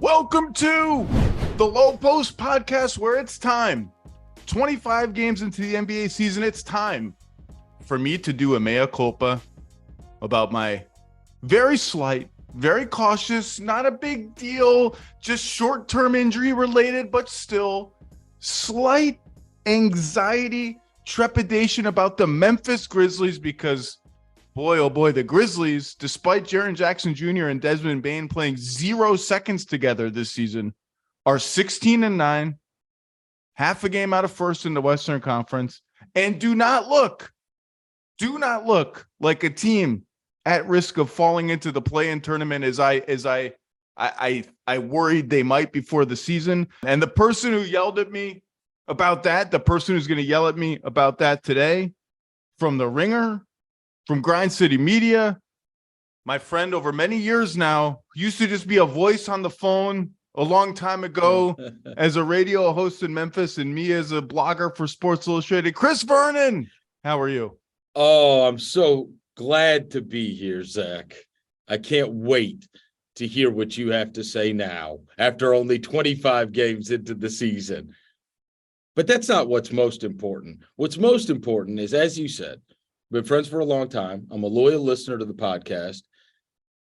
Welcome to the Lowe Post podcast, where it's time. 25 games into the NBA season, it's time for me to do a mea culpa about my very slight, very cautious, not a big deal, just short-term injury related, but still slight anxiety, trepidation about the Memphis Grizzlies, because boy, oh boy, the Grizzlies, despite Jaren Jackson Jr. and Desmond Bane playing 0 seconds together this season, are 16-9, half a game out of first in the Western Conference, and do not look like a team at risk of falling into the play-in tournament as I worried they might before the season. And the person who yelled at me about that, the person who's going to yell at me about that today, from The Ringer, from Grind City Media, my friend over many years now, used to just be a voice on the phone a long time ago as a radio host in Memphis, and me as a blogger for Sports Illustrated. Chris Vernon, how are you? Oh, I'm so glad to be here, Zach. I can't wait to hear what you have to say now after only 25 games into the season. But that's not what's most important. What's most important is, as you said, we've been friends for a long time. I'm a loyal listener to the podcast.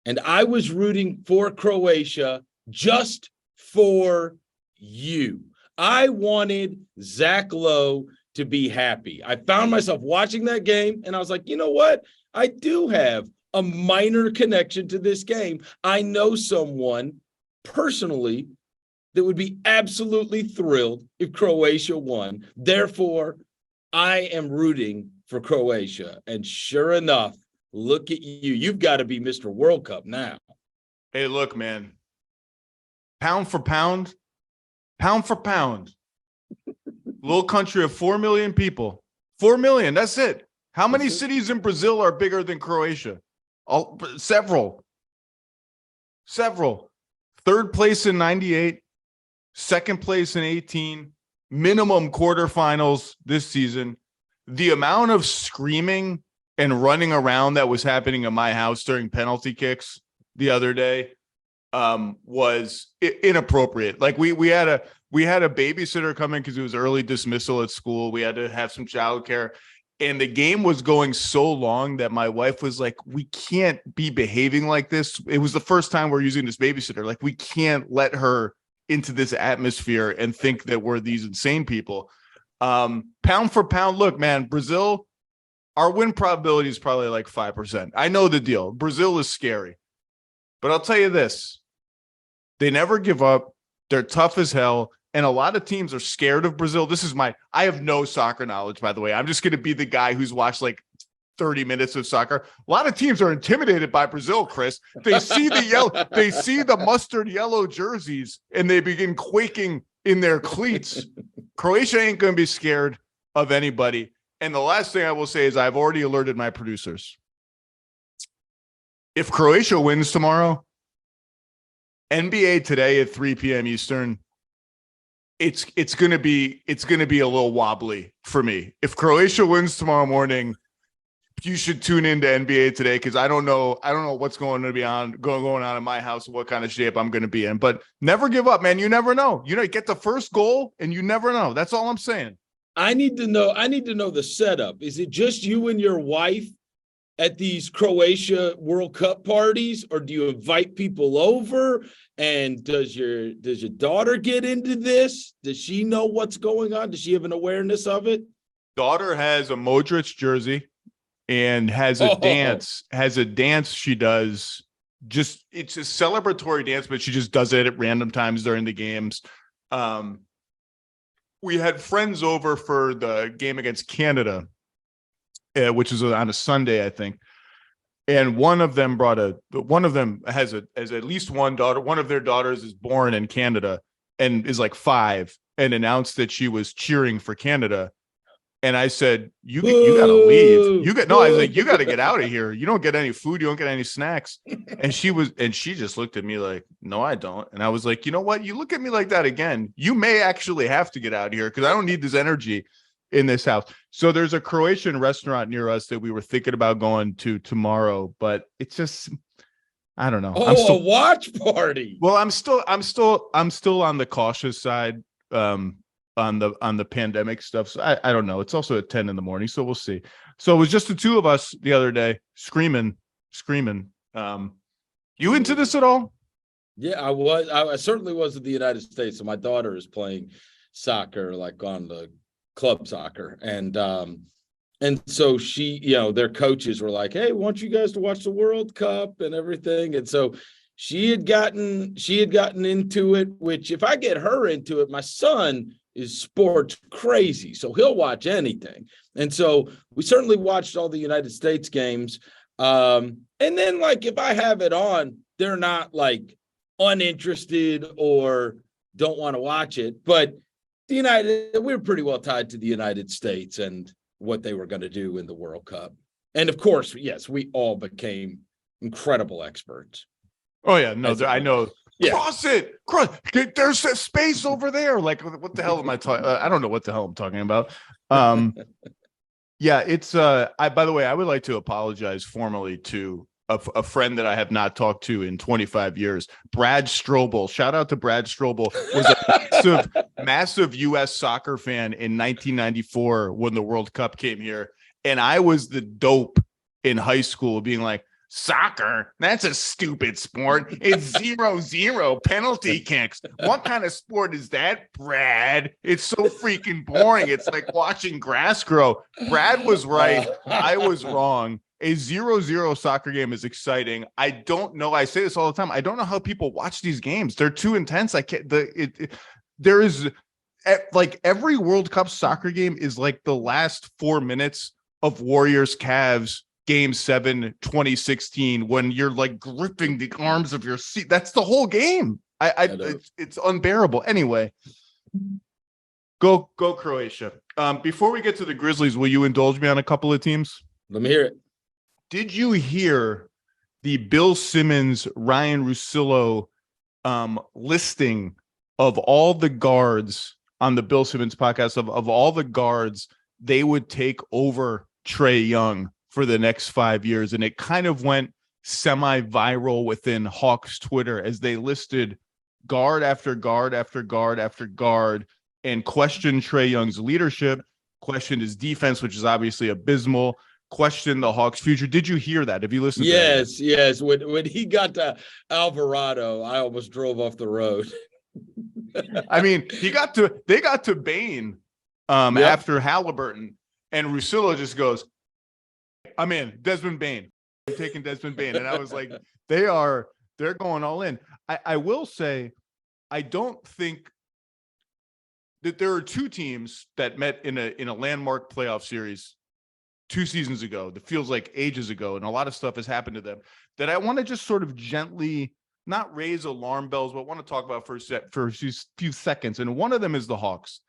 And I was rooting for Croatia just for you. I wanted Zach Lowe to be happy. I found myself watching that game, and I was like, you know what? I do have a minor connection to this game. I know someone personally that would be absolutely thrilled if Croatia won. Therefore, I am rooting for Croatia. And sure enough, look at you. You've got to be Mr. World Cup now. Hey, look, man. Pound for pound, little country of 4 million people. 4 million, that's it. How many cities in Brazil are bigger than Croatia? Several. Third place in 98, second place in 18, minimum quarterfinals this season. The amount of screaming and running around that was happening in my house during penalty kicks the other day was inappropriate. Like we had a babysitter come in because it was early dismissal at school. We had to have some childcare, and the game was going so long that my wife was like, "We can't be behaving like this." It was the first time we're using this babysitter. Like, we can't let her into this atmosphere and think that we're these insane people. Pound for pound, look, man, Brazil, our win probability is probably like 5%. I know the deal. Brazil is scary. But I'll tell you this. They never give up. They're tough as hell. And a lot of teams are scared of Brazil. I have no soccer knowledge, by the way. I'm just going to be the guy who's watched like 30 minutes of soccer. A lot of teams are intimidated by Brazil, Chris. They see the mustard yellow jerseys, and they begin quaking in their cleats. Croatia ain't going to be scared of anybody. And the last thing I will say is I've already alerted my producers. If Croatia wins tomorrow, NBA today at 3 p.m. Eastern, it's going to be a little wobbly for me. If Croatia wins tomorrow morning, you should tune into NBA today, because I don't know what's going on in my house, what kind of shape I'm going to be in. But never give up, man. You never know. You get the first goal, and you never know. That's all I'm saying. I need to know the setup. Is it just you and your wife at these Croatia World Cup parties, or do you invite people over? And does your daughter get into this? Does she know what's going on? Does she have an awareness of it? Daughter has a Modric jersey and has a dance she does. Just, it's a celebratory dance, but she just does it at random times during the games. We had friends over for the game against Canada, which was on a Sunday, I think. And one of them has at least one daughter. One of their daughters is born in Canada and is like 5, and announced that she was cheering for Canada. And I said, you got to leave. I was like, you got to get out of here. You don't get any food. You don't get any snacks. And she just looked at me like, no, I don't. And I was like, you know what? You look at me like that again, you may actually have to get out of here, because I don't need this energy in this house. So there's a Croatian restaurant near us that we were thinking about going to tomorrow, but it's just, I don't know. Oh, a watch party. Well, I'm still on the cautious side on the pandemic stuff. So I don't know. It's also at 10 in the morning, so we'll see. So it was just the two of us the other day screaming. You into this at all? Yeah, I was. I certainly was in the United States. So my daughter is playing soccer, like on the club soccer, and so she, their coaches were like, "Hey, want you guys to watch the World Cup and everything?" And so she had gotten into it. Which, if I get her into it, my son is sports crazy, so he'll watch anything. And so we certainly watched all the United States games. And then, like, if I have it on, they're not like uninterested or don't want to watch it. But we're pretty well tied to the United States and what they were going to do in the World Cup. And of course, yes, we all became incredible experts. Oh yeah, no, I know. Yeah. Cross. There's a space over there. Like, what the hell am I talking? I don't know what the hell I'm talking about. Yeah, it's. By the way, I would like to apologize formally to a friend that I have not talked to in 25 years, Brad Strobel. Shout out to Brad Strobel. Was a massive U.S. soccer fan in 1994 when the World Cup came here, and I was the dope in high school, being like, soccer, that's a stupid sport. It's 0-0 penalty kicks. What kind of sport is that, Brad? It's so freaking boring. It's like watching grass grow. Brad was right. I was wrong. A 0-0 soccer game is exciting. I don't know. I say this all the time. I don't know how people watch these games. They're too intense. I can't. There is like every World Cup soccer game is like the last 4 minutes of Warriors Cavs Game 7, 2016, when you're like gripping the arms of your seat. That's the whole game. It's unbearable. Anyway, go Croatia. Before we get to the Grizzlies, will you indulge me on a couple of teams? Let me hear it. Did you hear the Bill Simmons, Ryan Russillo listing of all the guards on the Bill Simmons podcast of all the guards they would take over Trae Young for the next 5 years? And it kind of went semi-viral within Hawks Twitter as they listed guard after guard after guard after guard and questioned Trae Young's leadership, questioned his defense, which is obviously abysmal, questioned the Hawks' future. Did you hear that? Have you listened to that? Yes. When he got to Alvarado, I almost drove off the road. I mean, they got to Bane after Halliburton, and Russillo just goes, I'm in. Desmond Bane. I'm taking Desmond Bane. And I was like, they're going all in. I will say, I don't think that there are two teams that met in a landmark playoff series 2 seasons ago that feels like ages ago, and a lot of stuff has happened to them, that I want to just sort of gently not raise alarm bells, but want to talk about for a few seconds. And one of them is the Hawks.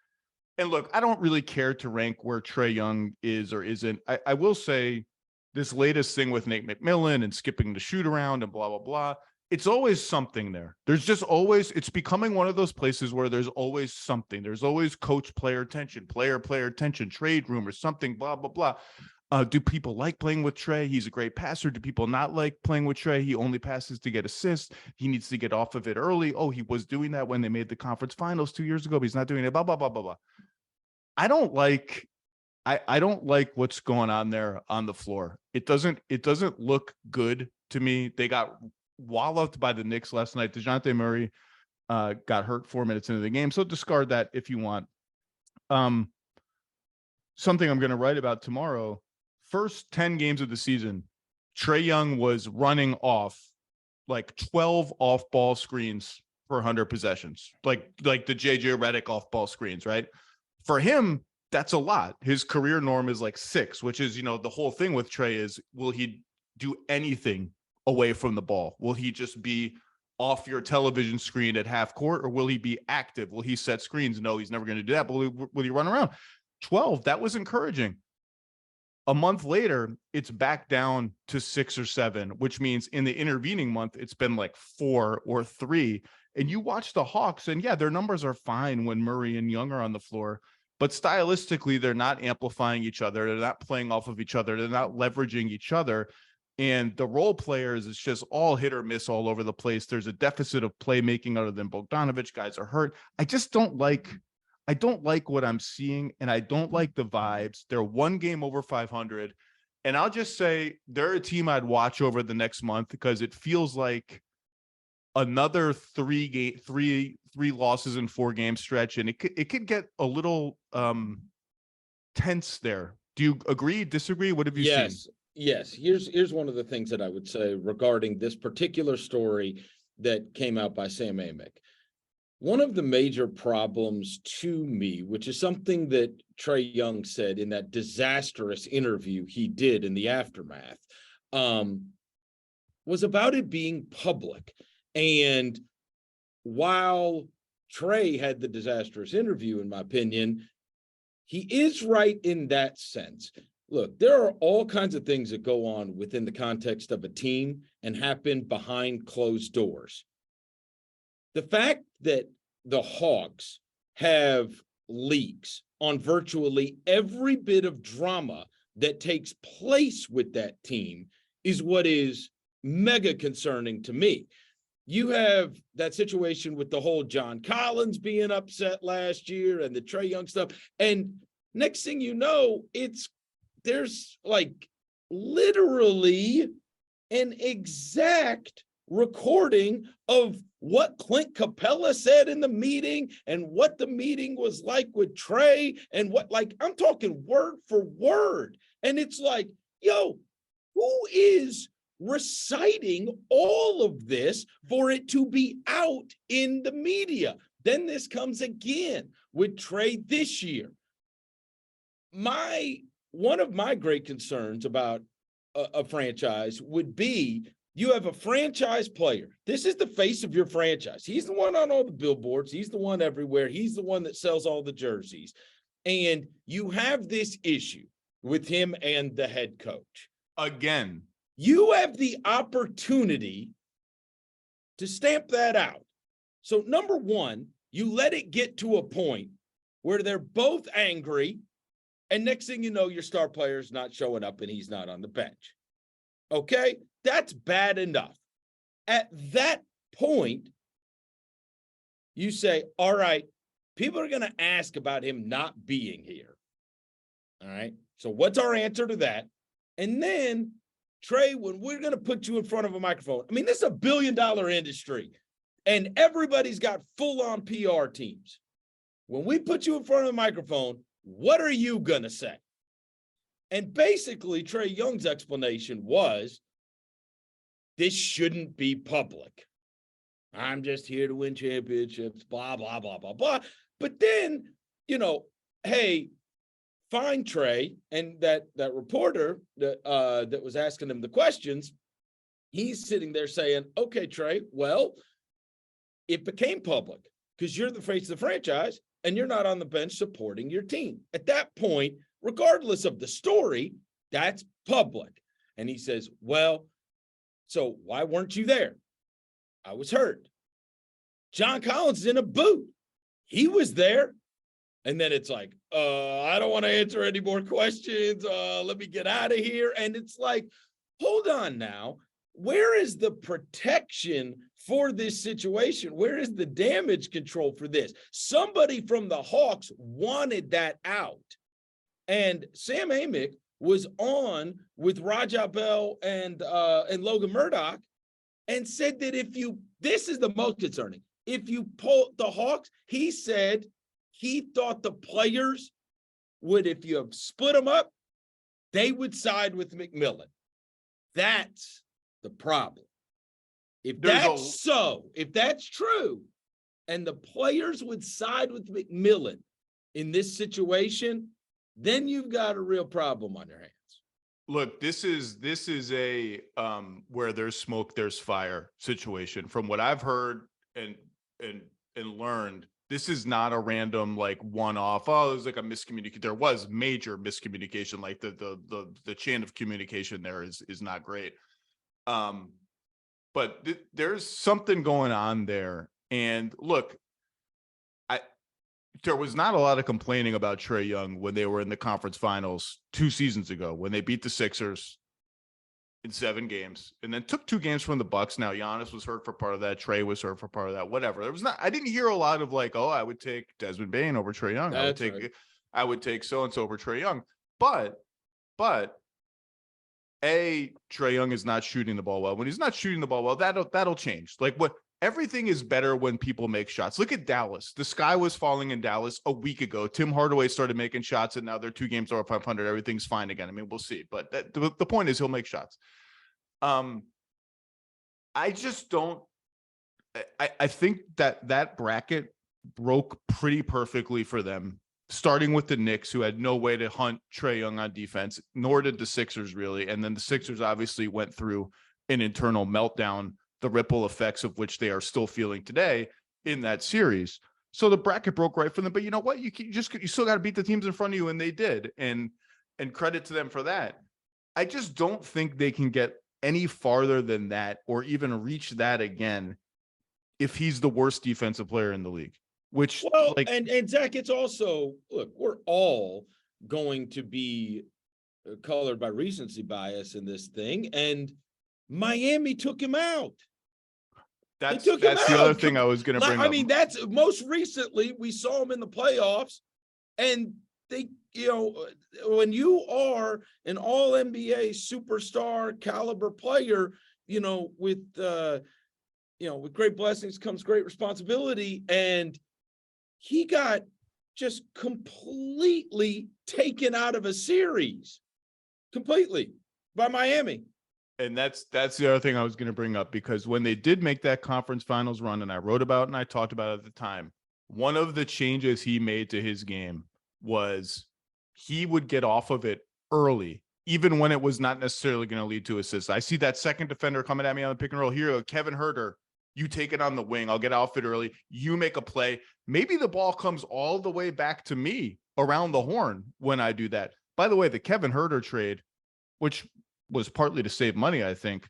And look, I don't really care to rank where Trae Young is or isn't. I will say this latest thing with Nate McMillan and skipping the shoot around and blah, blah, blah. It's always something there. There's just always, it's becoming one of those places where there's always something. There's always coach player tension, player tension, trade rumors, something, blah, blah, blah. Do people like playing with Trae? He's a great passer. Do people not like playing with Trae? He only passes to get assists. He needs to get off of it early. Oh, he was doing that when they made the conference finals 2 years ago, but he's not doing it, blah, blah, blah, blah, blah. I don't like what's going on there on the floor. It doesn't look good to me. They got walloped by the Knicks last night. DeJounte Murray got hurt 4 minutes into the game, so discard that if you want. Something I'm going to write about tomorrow. First 10 games of the season, Trae Young was running off like 12 off-ball screens per 100 possessions, like the JJ Redick off-ball screens, right? For him, that's a lot. His career norm is like 6, which is, the whole thing with Trae is, will he do anything away from the ball? Will he just be off your television screen at half court, or will he be active? Will he set screens? No, he's never going to do that. But will he run around? 12, that was encouraging. A month later, it's back down to 6 or 7, which means in the intervening month, it's been like 4 or 3. And you watch the Hawks, and yeah, their numbers are fine when Murray and Young are on the floor. But stylistically, they're not amplifying each other. They're not playing off of each other. They're not leveraging each other. And the role players, it's just all hit or miss all over the place. There's a deficit of playmaking other than Bogdanović. Guys are hurt. I don't like what I'm seeing, and I don't like the vibes. They're one game over 500. And I'll just say they're a team I'd watch over the next month because it feels like another three losses in 4-game stretch. And it could get a little tense there. Do you agree, disagree? What have you seen? Yes. Here's one of the things that I would say regarding this particular story that came out by Sam Amick. One of the major problems to me, which is something that Trae Young said in that disastrous interview he did in the aftermath, was about it being public. And while Trae had the disastrous interview, in my opinion, he is right in that sense. Look, there are all kinds of things that go on within the context of a team and happen behind closed doors. The fact that the Hawks have leaks on virtually every bit of drama that takes place with that team is what is mega concerning to me. You have that situation with the whole John Collins being upset last year and the Trae Young stuff. And next thing you know, there's like literally an exact recording of what Clint Capella said in the meeting and what the meeting was like with Trae and I'm talking word for word. And it's like, yo, who is reciting all of this for it to be out in the media? Then this comes again with Trae this year. One of my great concerns about a franchise would be you have a franchise player. This is the face of your franchise. He's the one on all the billboards. He's the one everywhere. He's the one that sells all the jerseys. And you have this issue with him and the head coach. Again, you have the opportunity to stamp that out. So number one, you let it get to a point where they're both angry. And next thing you know, your star player is not showing up and he's not on the bench. Okay, that's bad enough. At that point, you say, all right, people are going to ask about him not being here. All right, so what's our answer to that? And then, Trae, when we're going to put you in front of a microphone, I mean, this is $1 billion industry, and everybody's got full-on PR teams. When we put you in front of the microphone, what are you going to say? And basically, Trae Young's explanation was, this shouldn't be public. I'm just here to win championships, blah, blah, blah, blah, blah. But then, hey, fine, Trae, and that reporter that was asking him the questions, he's sitting there saying, okay, Trae, well, it became public because you're the face of the franchise and you're not on the bench supporting your team. At that point, regardless of the story, that's public. And he says, well, so why weren't you there? I was hurt. John Collins is in a boot. He was there. And then it's like, I don't want to answer any more questions. Let me get out of here. And it's like, hold on now. Where is the protection for this situation? Where is the damage control for this? Somebody from the Hawks wanted that out. And Sam Amick was on with Raja Bell and Logan Murdoch and said that this is the most concerning. If you pull the Hawks, he said he thought the players would, if you split them up, they would side with McMillan. That's the problem. If that's true, and the players would side with McMillan in this situation, then you've got a real problem on your hands. Look, this is a where there's smoke, there's fire situation. From what I've heard and learned, this is not a random one-off. Oh, there's a miscommunication. There was major miscommunication. The chain of communication there is not great. But there's something going on there. And look, there was not a lot of complaining about Trae Young when they were in the conference finals 2 seasons ago when they beat the Sixers. in 7 games, and then took 2 games from the Bucks. Now Giannis was hurt for part of that. Trae was hurt for part of that. Whatever. There was not. I didn't hear a lot of like, oh, I would take Desmond Bane over Trae Young. I would take so and so over Trae Young. But Trae Young is not shooting the ball well. When he's not shooting the ball well, that'll change. Like everything is better when people make shots. Look at Dallas. The sky was falling in Dallas a week ago. Tim Hardaway started making shots, and now they're 2 games over 500. Everything's fine again. I mean, we'll see. But the point is he'll make shots. I just don't. I think that bracket broke pretty perfectly for them, starting with the Knicks, who had no way to hunt Trae Young on defense, nor did the Sixers really. And then the Sixers obviously went through an internal meltdown, the ripple effects of which they are still feeling today in that series. So the bracket broke right for them. But you know what? You still got to beat the teams in front of you, and they did. And credit to them for that. I just don't think they can get any farther than that or even reach that again if he's the worst defensive player in the league. Which, and Zach, it's also, look, we're all going to be colored by recency bias in this thing, and Miami took him out. That's the other thing I was going to bring up. I mean, that's most recently we saw him in the playoffs, and they, when you are an all NBA superstar caliber player, with great blessings comes great responsibility, and he got just completely taken out of a series, completely, by Miami. And that's the other thing I was going to bring up, because when they did make that conference finals run, and I wrote about it and I talked about it at the time, one of the changes he made to his game was he would get off of it early, even when it was not necessarily going to lead to assists. I see that second defender coming at me on the pick and roll here, Kevin Huerter. You take it on the wing. I'll get off it early. You make a play. Maybe the ball comes all the way back to me around the horn when I do that. By the way, the Kevin Huerter trade, which was partly to save money, I think,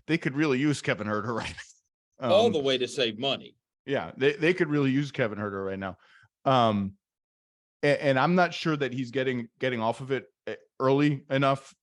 they could really use Kevin Huerter right now. All the way to save money. Yeah, they could really use Kevin Huerter right now. And I'm not sure that he's getting off of it early enough.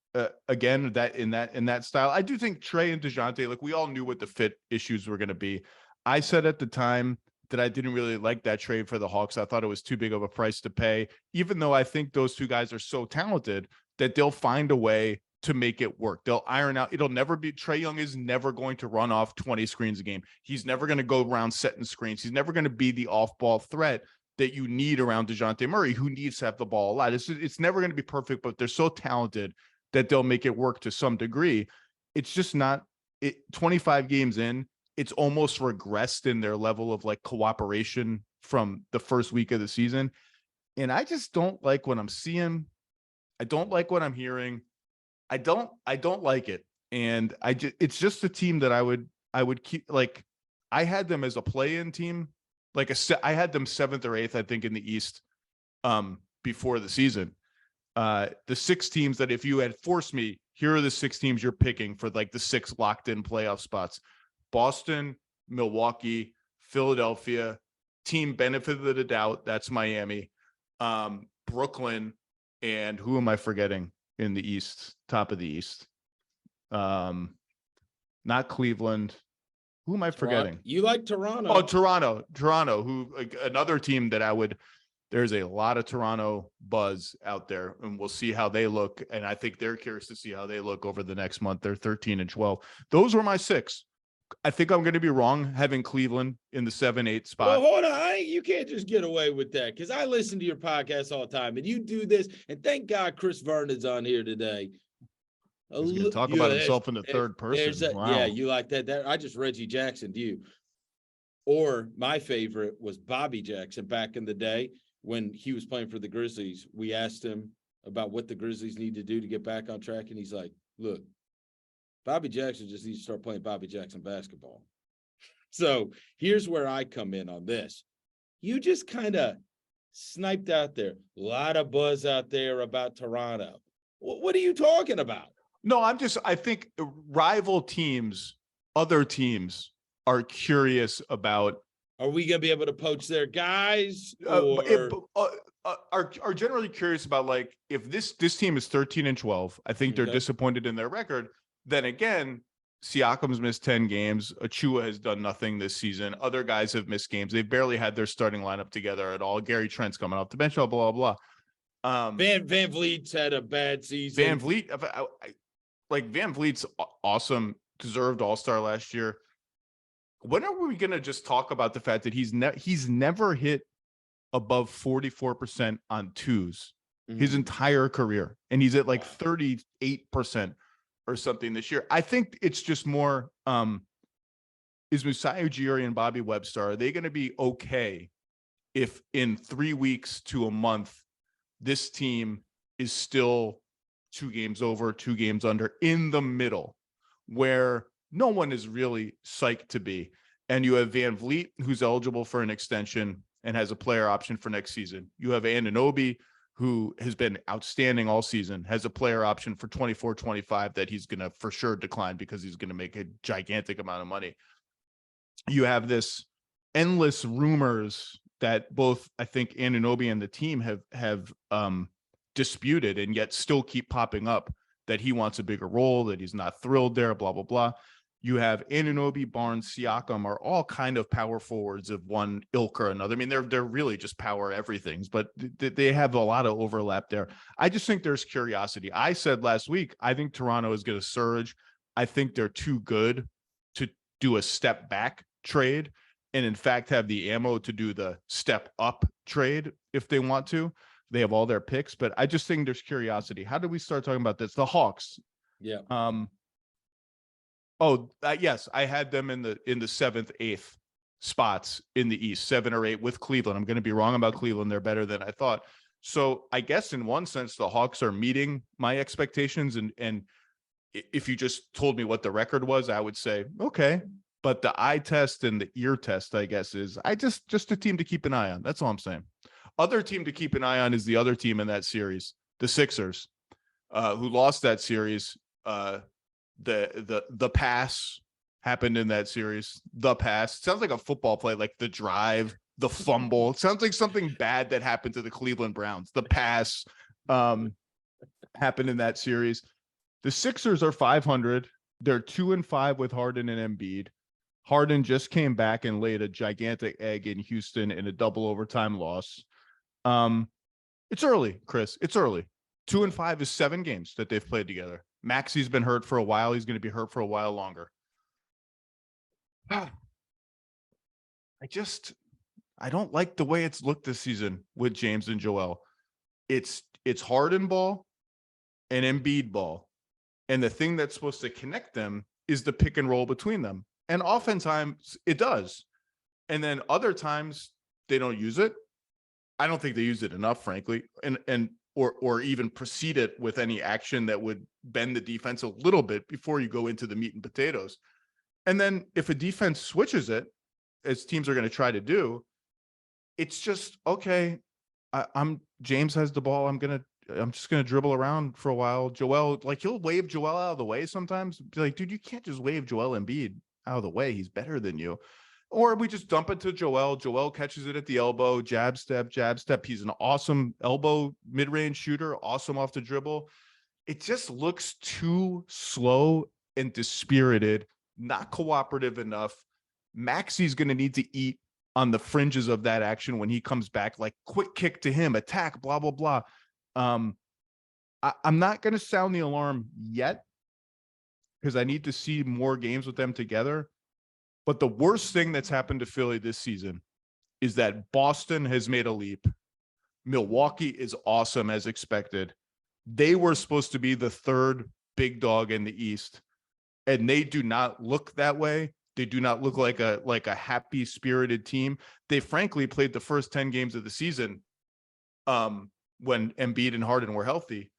Again, that in that style, I do think Trae and DeJounte, like, we all knew what the fit issues were going to be. I said at the time that I didn't really like that trade for the Hawks. I thought it was too big of a price to pay, even though I think those 2 guys are so talented that they'll find a way to make it work. They'll iron out. It'll never be, Trae Young is never going to run off 20 screens a game. He's never going to go around setting screens. He's never going to be the off-ball threat that you need around DeJounte Murray, who needs to have the ball a lot. It's never going to be perfect, but they're so talented that they'll make it work to some degree. It's just not 25 games in. It's almost regressed in their level of like cooperation from the first week of the season. And I just don't like what I'm seeing. I don't like what I'm hearing. I don't like it. And it's just a team that I would keep, like, I had them as a play-in team. Like I had them 7th or 8th, I think, in the East before the season. The 6 teams that, if you had forced me, here are the 6 teams you're picking for like the 6 locked in playoff spots: Boston, Milwaukee, Philadelphia, team benefit of the doubt, that's Miami, Brooklyn, and who am I forgetting in the East, top of the East? Not Cleveland. Who am I forgetting? You like Toronto. Oh, Toronto, who, like, another team that there's a lot of Toronto buzz out there, and we'll see how they look. And I think they're curious to see how they look over the next month. They're 13 and 12. Those were my 6. I think I'm going to be wrong having Cleveland in the 7-8 spot. Well, hold on. You can't just get away with that, because I listen to your podcast all the time, and you do this. And thank God Chris Vernon's on here today. He's going to talk about himself in the third person. Wow. Yeah, you like that. I just Reggie Jackson'd you. Or my favorite was Bobby Jackson back in the day when he was playing for the Grizzlies. We asked him about what the Grizzlies need to do to get back on track, and he's like, look, Bobby Jackson just needs to start playing Bobby Jackson basketball. So here's where I come in on this. You just kind of sniped out there. A lot of buzz out there about Toronto. What are you talking about? No, I think rival teams, other teams, are curious about Are we going to be able to poach their guys? Are generally curious about, like, if this team is 13-12, I think they're disappointed in their record. Then again, Siakam's missed 10 games. Achua has done nothing this season. Other guys have missed games. They've barely had their starting lineup together at all. Gary Trent's coming off the bench, blah, blah, blah. Van Vliet's had a bad season. Van Vliet, Van Vliet's awesome, deserved All-Star last year. When are we going to just talk about the fact that he's never hit above 44% on twos his entire career, and he's at like 38% or something this year? I think it's just more, is Masai Ujiri and Bobby Webster, are they going to be okay if in 3 weeks to a month this team is still 2 games over, 2 games under, in the middle, where no one is really psyched to be? And you have Van Vliet, who's eligible for an extension and has a player option for next season. You have Anunoby, who has been outstanding all season, has a player option for 24-25 that he's going to for sure decline because he's going to make a gigantic amount of money. You have this endless rumors that both, I think, Anunoby and the team have disputed, and yet still keep popping up, that he wants a bigger role, that he's not thrilled there, blah, blah, blah. You have Anunoby, Barnes, Siakam are all kind of power forwards of one ilk or another. I mean, they're really just power everythings, but they have a lot of overlap there. I just think there's curiosity. I said last week, I think Toronto is going to surge. I think they're too good to do a step back trade, and in fact have the ammo to do the step up trade if they want to. They have all their picks, but I just think there's curiosity. How did we start talking about this? The Hawks. Yeah. Yes, I had them in the 7th, 8th spots in the East, 7 or 8 with Cleveland. I'm going to be wrong about Cleveland. They're better than I thought. So I guess in one sense, the Hawks are meeting my expectations. And if you just told me what the record was, I would say, okay. But the eye test and the ear test, I guess, is just a team to keep an eye on. That's all I'm saying. Other team to keep an eye on is the other team in that series, the Sixers, who lost that series. The pass happened in that series. The pass sounds like a football play, like the drive, the fumble. It sounds like something bad that happened to the Cleveland Browns. The pass happened in that series. The Sixers are 500. They're 2-5 with Harden and Embiid. Harden just came back and laid a gigantic egg in Houston in a double overtime loss. It's early, Chris. It's early. 2-5 is 7 games that they've played together. Maxi's been hurt for a while. He's going to be hurt for a while longer. I don't like the way it's looked this season with James and Joel. It's Harden ball and Embiid ball. And the thing that's supposed to connect them is the pick and roll between them. And oftentimes it does. And then other times they don't use it. I don't think they use it enough, frankly. Or even precede it with any action that would bend the defense a little bit before you go into the meat and potatoes. And then if a defense switches it, as teams are going to try to do, it's just, okay, James has the ball. I'm just going to dribble around for a while. Joel, like, he'll wave Joel out of the way sometimes. Be like, dude, you can't just wave Joel Embiid out of the way. He's better than you. Or we just dump it to Joel. Joel catches it at the elbow, jab step. He's an awesome elbow mid-range shooter, awesome off the dribble. It just looks too slow and dispirited, not cooperative enough. Maxi's going to need to eat on the fringes of that action when he comes back, like quick kick to him, attack, blah, blah, blah. I'm not going to sound the alarm yet because I need to see more games with them together. But the worst thing that's happened to Philly this season is that Boston has made a leap. Milwaukee is awesome as expected. They were supposed to be the 3rd big dog in the East, and they do not look that way. They do not look like a happy spirited team. They frankly played the first 10 games of the season when Embiid and Harden were healthy,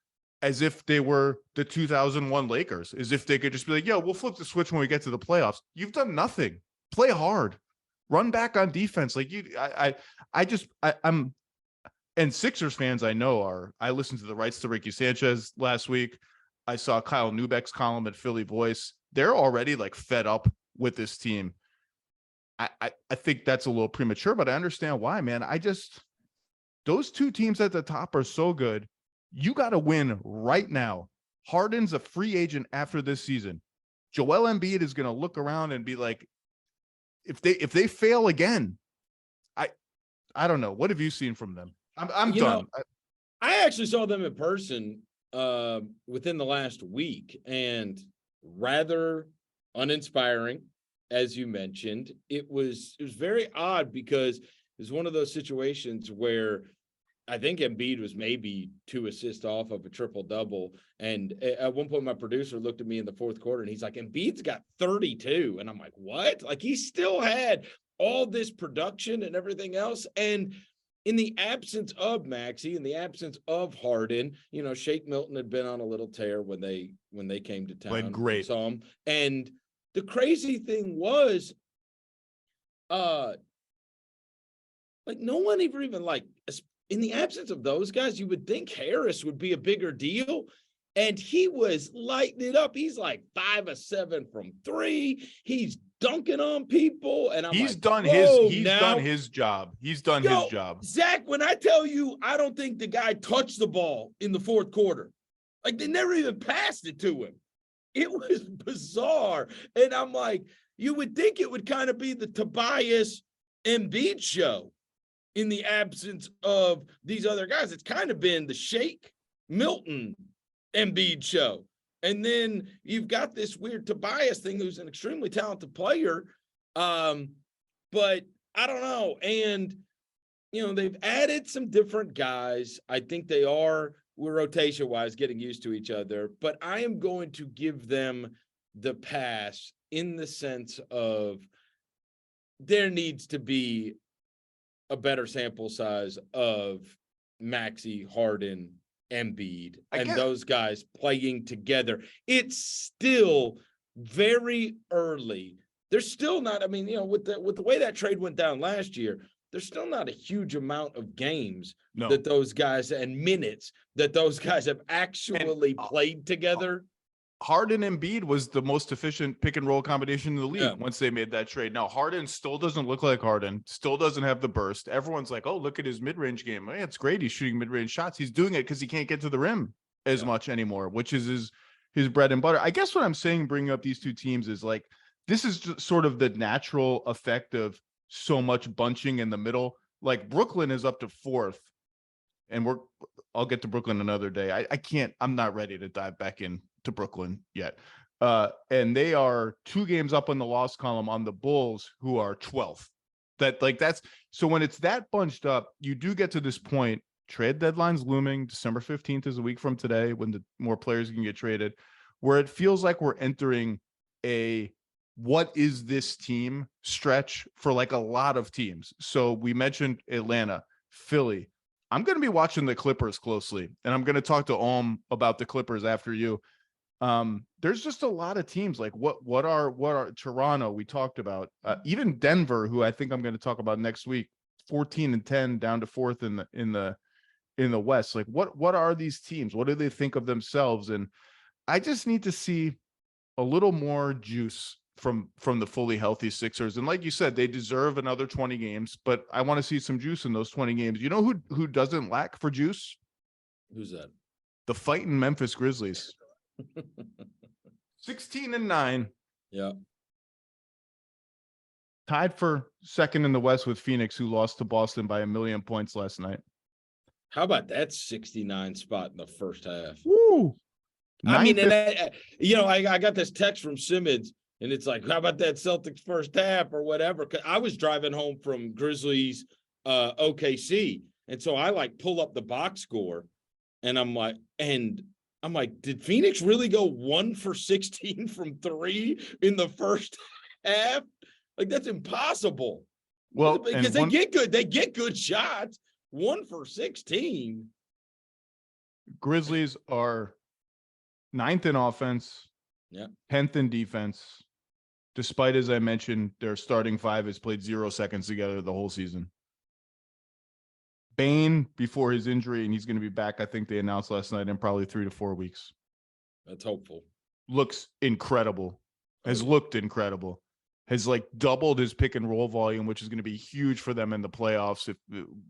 as if they were the 2001 Lakers, as if they could just be like, yo, we'll flip the switch when we get to the playoffs. You've done nothing. Play hard. Run back on defense. Like I'm and Sixers fans I know I listened to the Rights to Ricky Sanchez last week. I saw Kyle Neubeck's column at Philly Voice. They're already like fed up with this team. I think that's a little premature, but I understand why, man. Those two teams at the top are so good. You got to win right now. Harden's a free agent after this season. Joel Embiid is going to look around and be like, if they fail again, I don't know. What have you seen from them? I'm done. I actually saw them in person within the last week, and rather uninspiring, as you mentioned. It was very odd because it was one of those situations where I think Embiid was maybe 2 assists off of a triple-double. And at one point, my producer looked at me in the fourth quarter, and he's like, Embiid's got 32. And I'm like, what? Like, he still had all this production and everything else. And in the absence of Maxey, in the absence of Harden, Shake Milton had been on a little tear when they came to town. Played great. Saw him. And the crazy thing was, no one even in the absence of those guys, you would think Harris would be a bigger deal. And he was lighting it up. He's like 5 of 7 from 3. He's dunking on people. And he's like, done his job. He's done his job. Zach, when I tell you, I don't think the guy touched the ball in the fourth quarter. Like, they never even passed it to him. It was bizarre. And I'm like, you would think it would kind of be the Tobias Embiid show in the absence of these other guys. It's kind of been the Shake Milton Embiid show. And then you've got this weird Tobias thing, who's an extremely talented player. But I don't know. And, they've added some different guys. I think they are, rotation-wise, getting used to each other. But I am going to give them the pass in the sense of there needs to be a better sample size of Maxey, Harden, Embiid, and those guys playing together. It's still very early. There's still not, with the way that trade went down last year, there's still not a huge amount of games that those guys and minutes that those guys have actually played together. Harden and Embiid was the most efficient pick and roll combination in the league once they made that trade. Now, Harden still doesn't look like Harden, still doesn't have the burst. Everyone's like, oh, look at his mid-range game. Hey, it's great. He's shooting mid-range shots. He's doing it because he can't get to the rim as much anymore, which is his bread and butter. I guess what I'm saying, bringing up these two teams, is like, this is just sort of the natural effect of so much bunching in the middle. Like, Brooklyn is up to 4th, and I'll get to Brooklyn another day. I'm not ready to dive back in to Brooklyn yet. And they are 2 games up on the loss column on the Bulls, who are 12th. So when it's that bunched up, you do get to this point. Trade deadline's looming. December 15th is a week from today, when the more players can get traded, where it feels like we're entering a what is this team stretch for like a lot of teams. So we mentioned Atlanta, Philly. I'm going to be watching the Clippers closely, and I'm going to talk to Ohm about the Clippers after you. There's just a lot of teams. Like what are Toronto? We talked about even Denver, who I think I'm going to talk about next week. 14-10 down to 4th in the West. Like what are these teams? What do they think of themselves? And I just need to see a little more juice from the fully healthy Sixers. And like you said, they deserve another 20 games, but I want to see some juice in those 20 games. You know who doesn't lack for juice? Who's that? The fighting Memphis Grizzlies. 16-9. Yeah. Tied for 2nd in the West with Phoenix, who lost to Boston by 1 million points last night. How about that 69 spot in the first half? Woo! I got this text from Simmons, and it's like, how about that Celtics first half or whatever? 'Cause I was driving home from Grizzlies OKC, and so I pull up the box score, and I'm like, did Phoenix really go 1 for 16 from 3 in the first half? Like, that's impossible. Well, because they get good shots. 1 for 16. Grizzlies are 9th in offense, 10th in defense. Despite, as I mentioned, their starting 5 has played 0 seconds together the whole season. Bane, before his injury, and he's going to be back, I think they announced last night, in probably 3 to 4 weeks. That's hopeful. Looks incredible. Has looked incredible. has like doubled his pick and roll volume, which is going to be huge for them in the playoffs.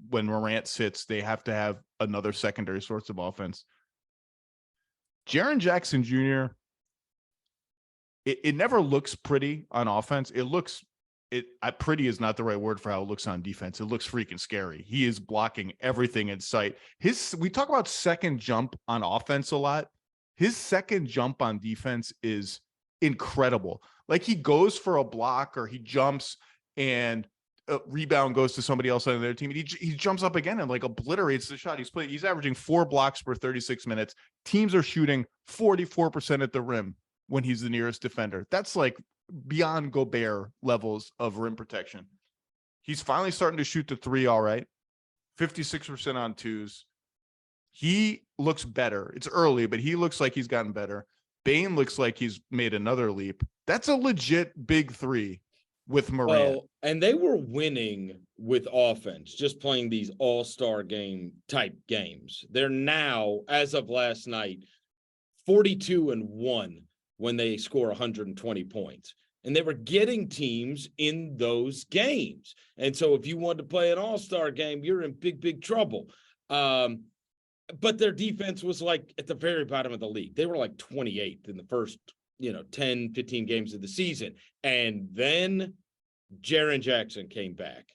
When Morant sits, they have to have another secondary source of offense. Jaren Jackson Jr., it never looks pretty on offense. Pretty is not the right word for how it looks on defense. It looks freaking scary. He is blocking everything in sight. We talk about second jump on offense a lot. His second jump on defense is incredible. Like he goes for a block or he jumps and a rebound goes to somebody else on their team. He jumps up again and like obliterates the shot. He's averaging 4 blocks per 36 minutes. Teams are shooting 44% at the rim when he's the nearest defender. That's like beyond Gobert levels of rim protection. He's finally starting to shoot the 3 all right. 56% on 2s. He looks better. It's early, but he looks like he's gotten better. Bane looks like he's made another leap. That's a legit big 3 with Morant. Well, and they were winning with offense, just playing these all-star game type games. They're now, as of last night, 42-1 when they score 120 points. And they were getting teams in those games. And so if you wanted to play an all-star game, you're in big, big trouble. But their defense was like at the very bottom of the league. They were like 28th in the first, 10, 15 games of the season. And then Jaren Jackson came back.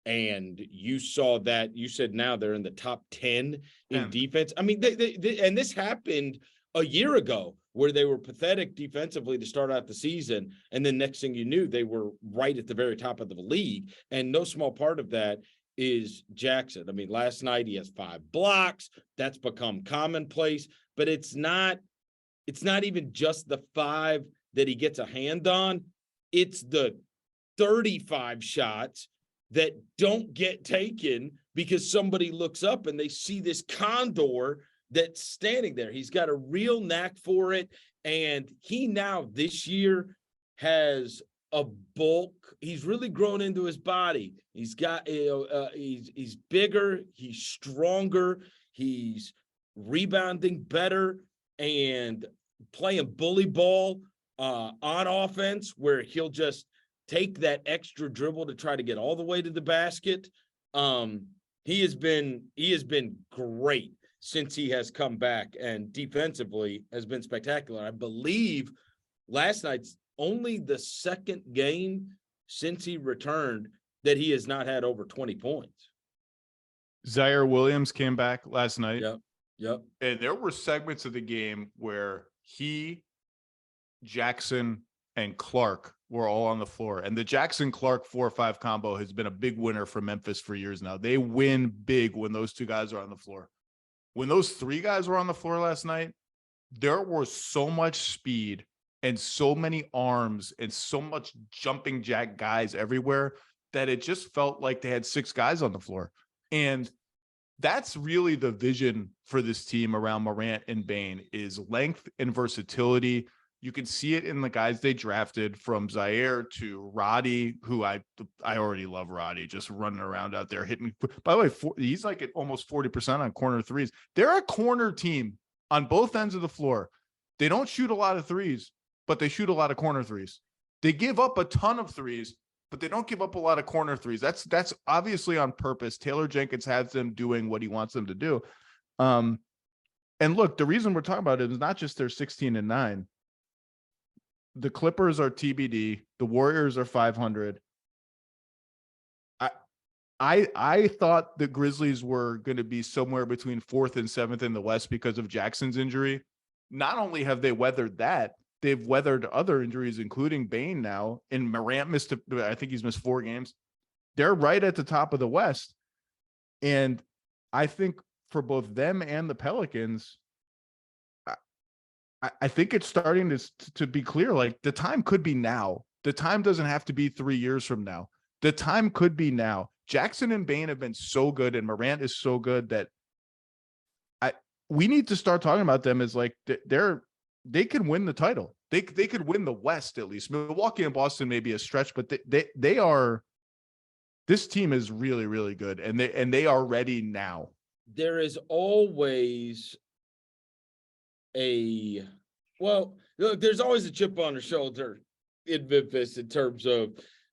And you saw that. You said now they're in the top 10 in defense. I mean, they and this happened a year ago where they were pathetic defensively to start out the season. And then next thing you knew, they were right at the very top of the league. And no small part of that is Jackson. I mean, last night he has 5 blocks. That's become commonplace, but it's not even just the 5 that he gets a hand on. It's the 35 shots that don't get taken because somebody looks up and they see this condor that's standing there. He's got a real knack for it. And he now this year has a bulk. He's really grown into his body. He's got, he's bigger. He's stronger. He's rebounding better and playing bully ball on offense where he'll just take that extra dribble to try to get all the way to the basket. He has been great since he has come back, and defensively has been spectacular. I believe last night's only the second game since he returned that he has not had over 20 points. Zaire Williams came back last night. Yep. And there were segments of the game where he, Jackson, and Clark were all on the floor. And the Jackson-Clark 4-5 combo has been a big winner for Memphis for years now. They win big when those 2 guys are on the floor. When those 3 guys were on the floor last night, there was so much speed and so many arms and so much jumping jack guys everywhere that it just felt like they had 6 guys on the floor. And that's really the vision for this team around Morant and Bane is length and versatility. You can see it in the guys they drafted, from Zaire to Roddy, who I already love Roddy, just running around out there hitting. By the way, he's like at almost 40% on corner threes. They're a corner team on both ends of the floor. They don't shoot a lot of threes, but they shoot a lot of corner threes. They give up a ton of threes, but they don't give up a lot of corner threes. That's obviously on purpose. Taylor Jenkins has them doing what he wants them to do. And look, the reason we're talking about it is not just they're 16-9. The Clippers are TBD. The Warriors are 500. I thought the Grizzlies were going to be somewhere between 4th and 7th in the West because of Jackson's injury. Not only have they weathered that, they've weathered other injuries, including Bane now. And Morant I think he's missed 4 games. They're right at the top of the West. And I think for both them and the Pelicans, I think it's starting to be clear. Like the time could be now. The time doesn't have to be 3 years from now. The time could be now. Jackson and Bane have been so good, and Morant is so good that we need to start talking about them as like they can win the title. They could win the West at least. Milwaukee and Boston may be a stretch, but they are. This team is really, really good, and they are ready now. There is always look, there's always a chip on the shoulder in Memphis in terms of,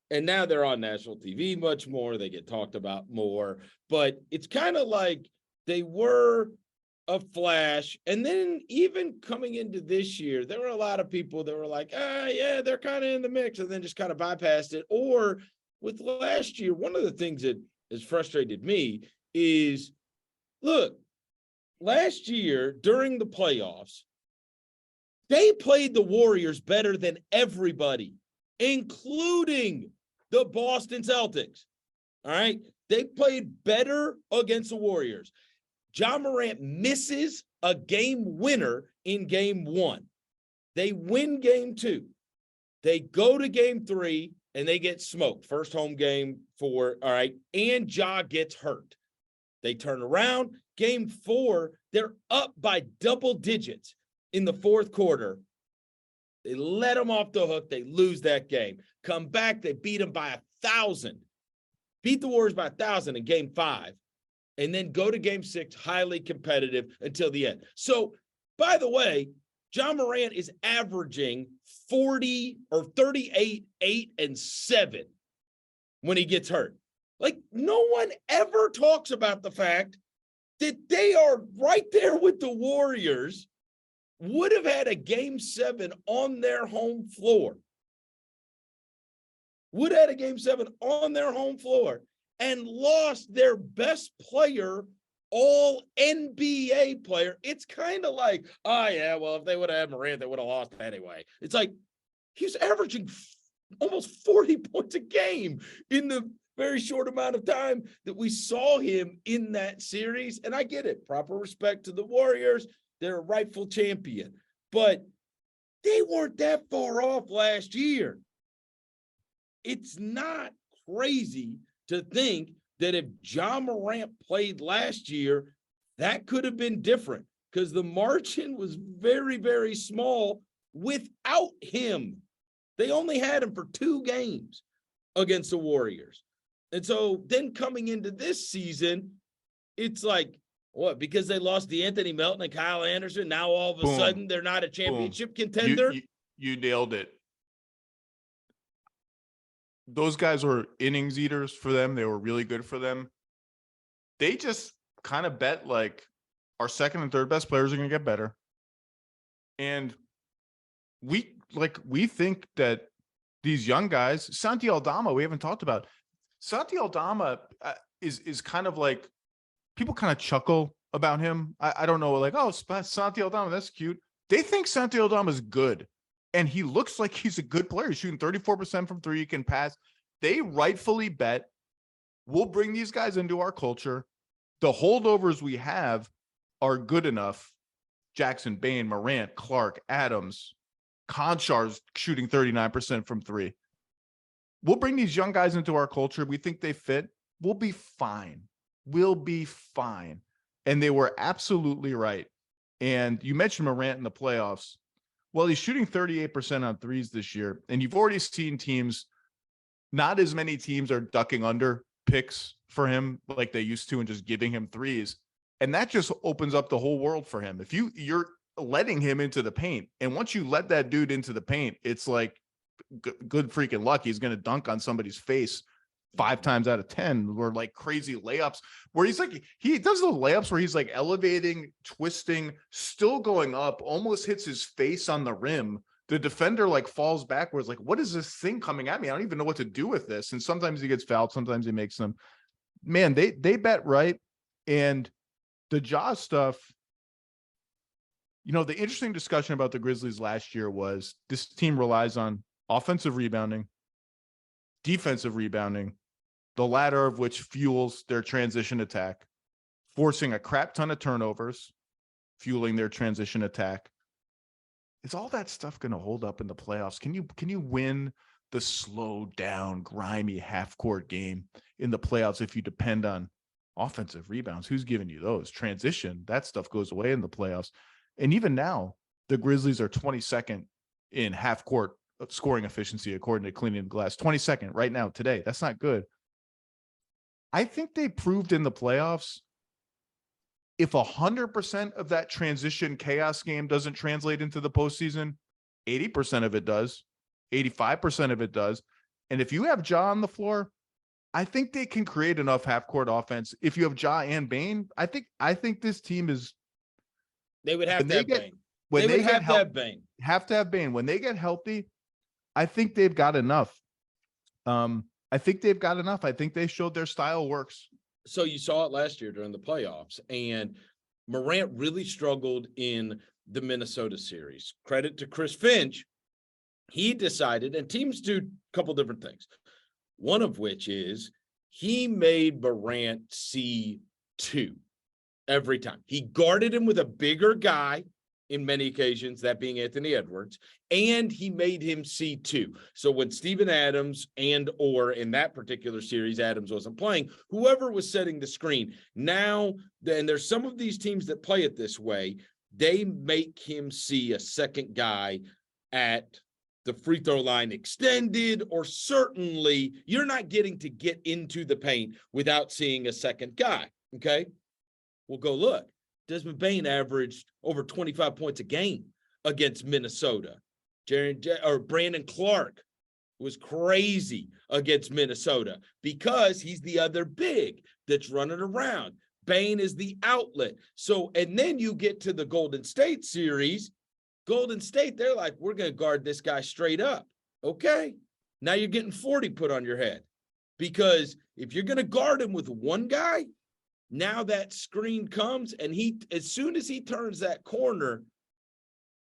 and now they're on national TV much more. They get talked about more, but it's kind of like they were a flash. And then even coming into this year, there were a lot of people that were like, yeah, they're kind of in the mix, and then just kind of bypassed it. Or with last year, one of the things that has frustrated me is, look, last year during the playoffs, they played the Warriors better than everybody, including the Boston Celtics. All right. They played better against the Warriors. Ja Morant misses a game winner in game 1. They win game 2. They go to game 3 and they get smoked. First home game for, all right. And Ja gets hurt. They turn around. Game 4, they're up by double digits in the fourth quarter. They let them off the hook. They lose that game. Come back. They beat them by 1,000. Beat the Warriors by 1,000 in game 5. And then go to game 6, highly competitive until the end. So, by the way, Ja Morant is averaging 40 or 38, 8, and 7 when he gets hurt. Like, no one ever talks about the fact that they are right there with the Warriors, would have had a game 7 on their home floor. Would have had a game 7 on their home floor and lost their best player, all NBA player. It's kind of like, oh, yeah, well, if they would have had Morant, they would have lost anyway. It's like he's averaging almost 40 points a game in the very short amount of time that we saw him in that series. And I get it. Proper respect to the Warriors. They're a rightful champion. But they weren't that far off last year. It's not crazy to think that if Ja Morant played last year, that could have been different because the margin was very, very small without him. They only had him for 2 games against the Warriors. And so then coming into this season, it's like, what, because they lost DeAnthony Melton and Kyle Anderson, now all of a sudden they're not a championship contender? You nailed it. Those guys were innings eaters for them. They were really good for them. They just kind of bet like our second and third best players are going to get better. And we think that these young guys, Santi Aldama, we haven't talked about. Santi Aldama is kind of like, people kind of chuckle about him. I don't know, like, oh, Santi Aldama, that's cute. They think Santi Aldama is good. And he looks like he's a good player. He's shooting 34% from 3. He can pass. They rightfully bet, we'll bring these guys into our culture. The holdovers we have are good enough. Jackson, Bane, Morant, Clark, Adams, Konchar's shooting 39% from 3. We'll bring these young guys into our culture. We think they fit. We'll be fine. We'll be fine. And they were absolutely right. And you mentioned Morant in the playoffs. Well, he's shooting 38% on threes this year. And you've already seen teams, not as many teams are ducking under picks for him like they used to and just giving him threes. And that just opens up the whole world for him. If you're letting him into the paint, and once you let that dude into the paint, it's like good freaking luck. He's going to dunk on somebody's face 5 times out of 10, or like crazy layups where he's like, he does the layups where he's like elevating, twisting, still going up, almost hits his face on the rim. The defender like falls backwards. Like, what is this thing coming at me? I don't even know what to do with this. And sometimes he gets fouled. Sometimes he makes them. Man, they bet right. And the Ja stuff, you know, the interesting discussion about the Grizzlies last year was this team relies on offensive rebounding, defensive rebounding, the latter of which fuels their transition attack, forcing a crap ton of turnovers, fueling their transition attack. Is all that stuff going to hold up in the playoffs? Can you win the slow down, grimy half-court game in the playoffs if you depend on offensive rebounds? Who's giving you those? Transition, that stuff goes away in the playoffs. And even now, the Grizzlies are 22nd in half-court scoring efficiency according to Cleaning the Glass. 22nd right now, today. That's not good. I think they proved in the playoffs, if 100% of that transition chaos game doesn't translate into the postseason, 80% of it does. 85% of it does. And if you have Ja on the floor, I think they can create enough half-court offense. If you have Ja and Bane, I think this team is. They would have to have Bane. When they have to have Bane. Have to have Bane. When they get healthy, I think they've got enough. I think they've got enough. I think they showed their style works. So you saw it last year during the playoffs, and Morant really struggled in the Minnesota series. Credit to Chris Finch. He decided, and teams do a couple different things. One of which is he made Morant see two every time. He guarded him with a bigger guy in many occasions, that being Anthony Edwards, and he made him see two. So when Steven Adams or in that particular series, Adams wasn't playing, whoever was setting the screen, now, then there's some of these teams that play it this way, they make him see a second guy at the free throw line extended, or certainly you're not getting to get into the paint without seeing a second guy, okay? We'll go look. Desmond Bane averaged over 25 points a game against Minnesota. Brandon Clark was crazy against Minnesota because he's the other big that's running around. Bane is the outlet. So, and then you get to the Golden State series. Golden State, they're like, we're going to guard this guy straight up. Okay. Now you're getting 40 put on your head, because if you're going to guard him with one guy, now that screen comes, and as soon as he turns that corner,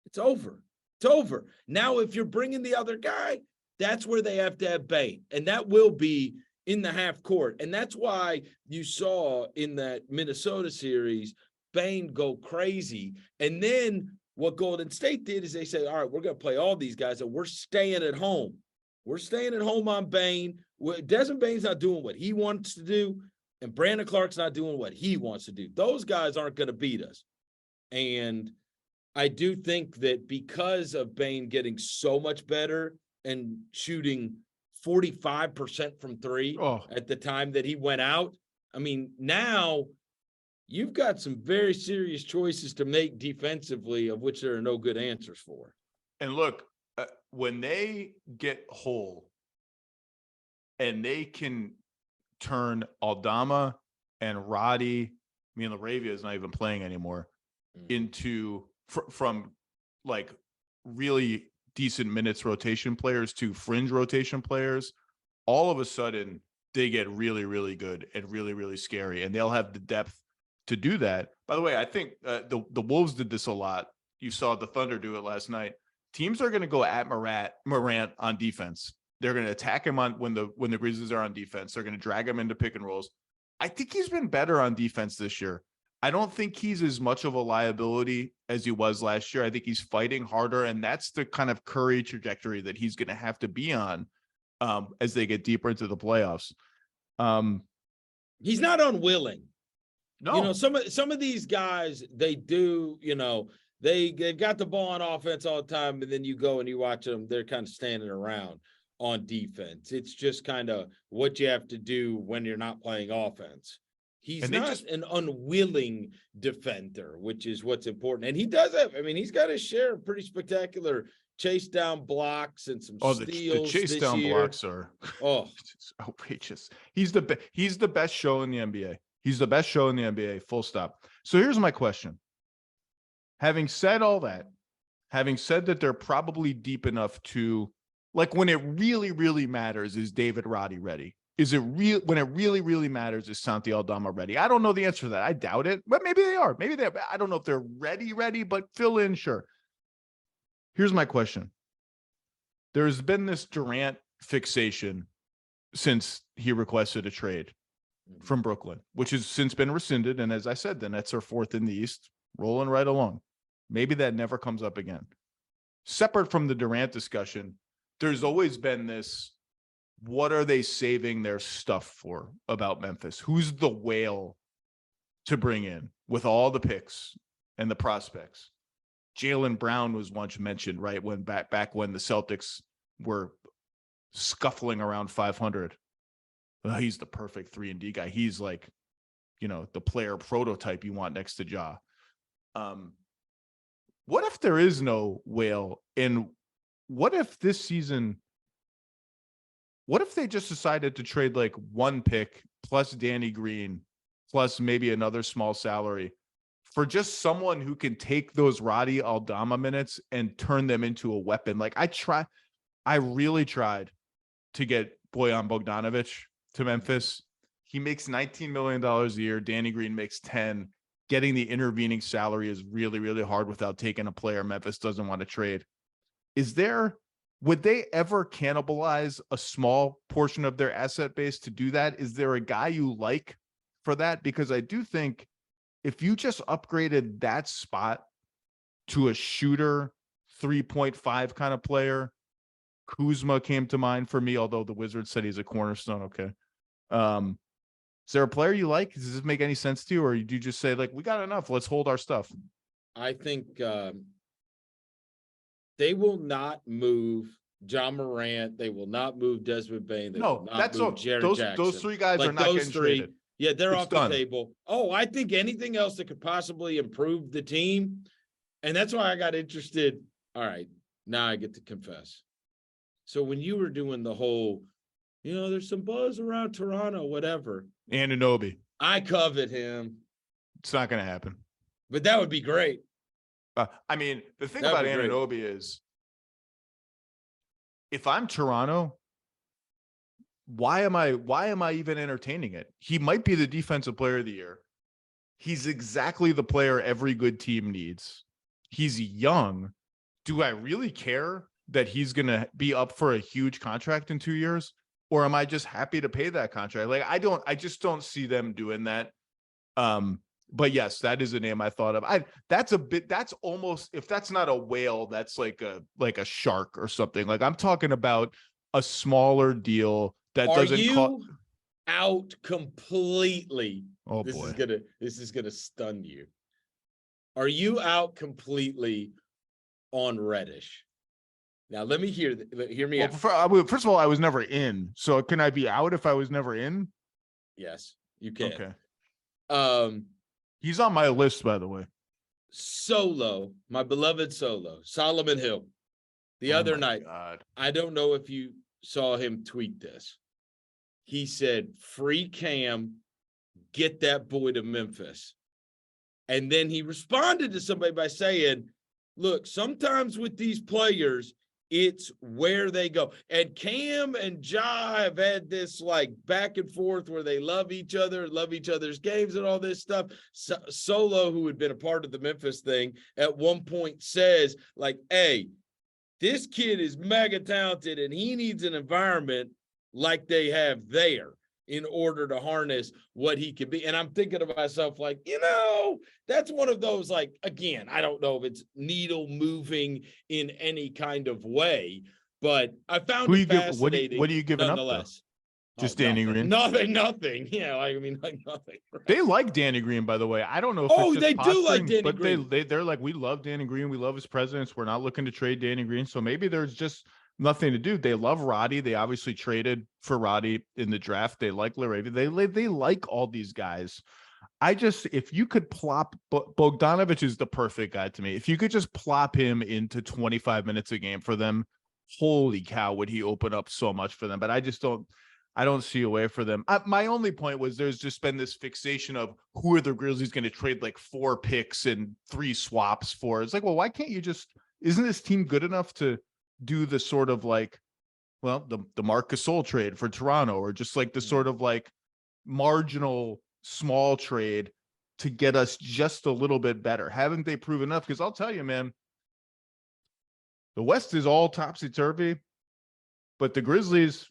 it's over. It's over. Now, if you're bringing the other guy, that's where they have to have Bane, and that will be in the half court. And that's why you saw in that Minnesota series, Bane go crazy. And then what Golden State did is they said, all right, we're going to play all these guys, and we're staying at home. We're staying at home on Bane. Desmond Bane's not doing what he wants to do, and Brandon Clark's not doing what he wants to do. Those guys aren't going to beat us. And I do think that because of Bane getting so much better and shooting 45% from three at the time that he went out, I mean, now you've got some very serious choices to make defensively, of which there are no good answers for. And look, when they get whole and they can turn Aldama and Roddy, LaRavia is not even playing anymore, into from like really decent minutes rotation players to fringe rotation players, all of a sudden they get really, really good and really, really scary, and they'll have the depth to do that. By the way, I think the Wolves did this a lot. You saw the Thunder do it last night. Teams are going to go at Morant on defense. They're going to attack him on when the Grizzlies are on defense. They're going to drag him into pick and rolls. I think he's been better on defense this year. I don't think he's as much of a liability as he was last year. I think he's fighting harder, and that's the kind of Curry trajectory that he's going to have to be on as they get deeper into the playoffs. He's not unwilling. No, some of these guys, they do, they've got the ball on offense all the time, and then you go and you watch them, they're kind of standing around on defense. It's just kind of what you have to do when you're not playing offense. He's not an unwilling defender, which is what's important. And he does have, he's got his share of pretty spectacular chase down blocks and some steals. The chase down blocks are outrageous. He's the best show in the NBA. He's the best show in the NBA, full stop. So here's my question. Having said all that, having said that they're probably deep enough to, like, when it really, really matters, is David Roddy ready? Is it real when it really, really matters? Is Santi Aldama ready? I don't know the answer to that. I doubt it, but maybe they are. Maybe they're. I don't know if they're ready, but fill in, sure. Here's my question. There's been this Durant fixation since he requested a trade from Brooklyn, which has since been rescinded. And as I said, the Nets are fourth in the East, rolling right along. Maybe that never comes up again. Separate from the Durant discussion, there's always been this, what are they saving their stuff for about Memphis? Who's the whale to bring in with all the picks and the prospects? Jaylen Brown was once mentioned, right? When back when the Celtics were scuffling around 500. He's the perfect 3-and-D guy. He's like, the player prototype you want next to Ja. What if there is no whale, and what if this season, what if they just decided to trade like one pick plus Danny Green plus maybe another small salary for just someone who can take those Roddy Aldama minutes and turn them into a weapon? Like I really tried to get Bojan Bogdanović to Memphis. He makes $19 million a year. Danny Green makes 10. Getting the intervening salary is really, really hard without taking a player Memphis doesn't want to trade. Would they ever cannibalize a small portion of their asset base to do that? Is there a guy you like for that? Because I do think if you just upgraded that spot to a shooter 3.5 kind of player, Kuzma came to mind for me, although the Wizards said he's a cornerstone. Okay. Is there a player you like? Does this make any sense to you? Or do you just say, like, we got enough, let's hold our stuff? I think they will not move John Morant. They will not move Desmond Bain. They will not move Jared Jackson. Those three guys are not getting traded. Yeah, they're off the table. Oh, I think anything else that could possibly improve the team. And that's why I got interested. All right, now I get to confess. So when you were doing the whole, there's some buzz around Toronto, whatever. Anunoby. I covet him. It's not going to happen. But that would be great. I mean, the thing about Anunoby is, if I'm Toronto, why am I even entertaining it? He might be the defensive player of the year. He's exactly the player every good team needs. He's young. Do I really care that he's going to be up for a huge contract in 2 years? Or am I just happy to pay that contract? Like, I just don't see them doing that. But yes, that is a name I thought of. That's almost, if that's not a whale, that's like a shark or something. Like, I'm talking about a smaller deal that doesn't out completely. Oh this boy. This is gonna stun you. Are you out completely on Reddish? Now let me hear me out. First of all, I was never in. So can I be out if I was never in? Yes, you can. Okay. He's on my list, by the way. Solo, my beloved Solo, Solomon Hill. The other night, God. I don't know if you saw him tweet this. He said, "Free Cam, get that boy to Memphis." And then he responded to somebody by saying, "Look, sometimes with these players, it's where they go." And Cam and Ja have had this like back and forth where they love each other, love each other's games and all this stuff. Solo, who had been a part of the Memphis thing, at one point says, like, "Hey, this kid is mega talented and he needs an environment like they have there in order to harness what he can be." And I'm thinking to myself, like, that's one of those, like, again, I don't know if it's needle moving in any kind of way, but I found it fascinating. What are you giving up, though? Just Danny Green? Nothing. Yeah, like nothing. Right? They like Danny Green, by the way. I don't know if it's just they do like Danny Green. But they're like, we love Danny Green. We love his presence. We're not looking to trade Danny Green. So maybe there's just nothing to do. They love Roddy. They obviously traded for Roddy in the draft. They like Laravia. They like all these guys. If you could plop, Bogdanović is the perfect guy to me. If you could just plop him into 25 minutes a game for them, holy cow, would he open up so much for them. But I don't see a way for them. My only point was there's just been this fixation of who are the Grizzlies going to trade like 4 picks and 3 swaps for. It's like, well, why can't you isn't this team good enough to do the sort of like, well, the Marc Gasol trade for Toronto, or just like the sort of like marginal small trade to get us just a little bit better? Haven't they proven enough? Because I'll tell you, man, the West is all topsy-turvy, but the Grizzlies,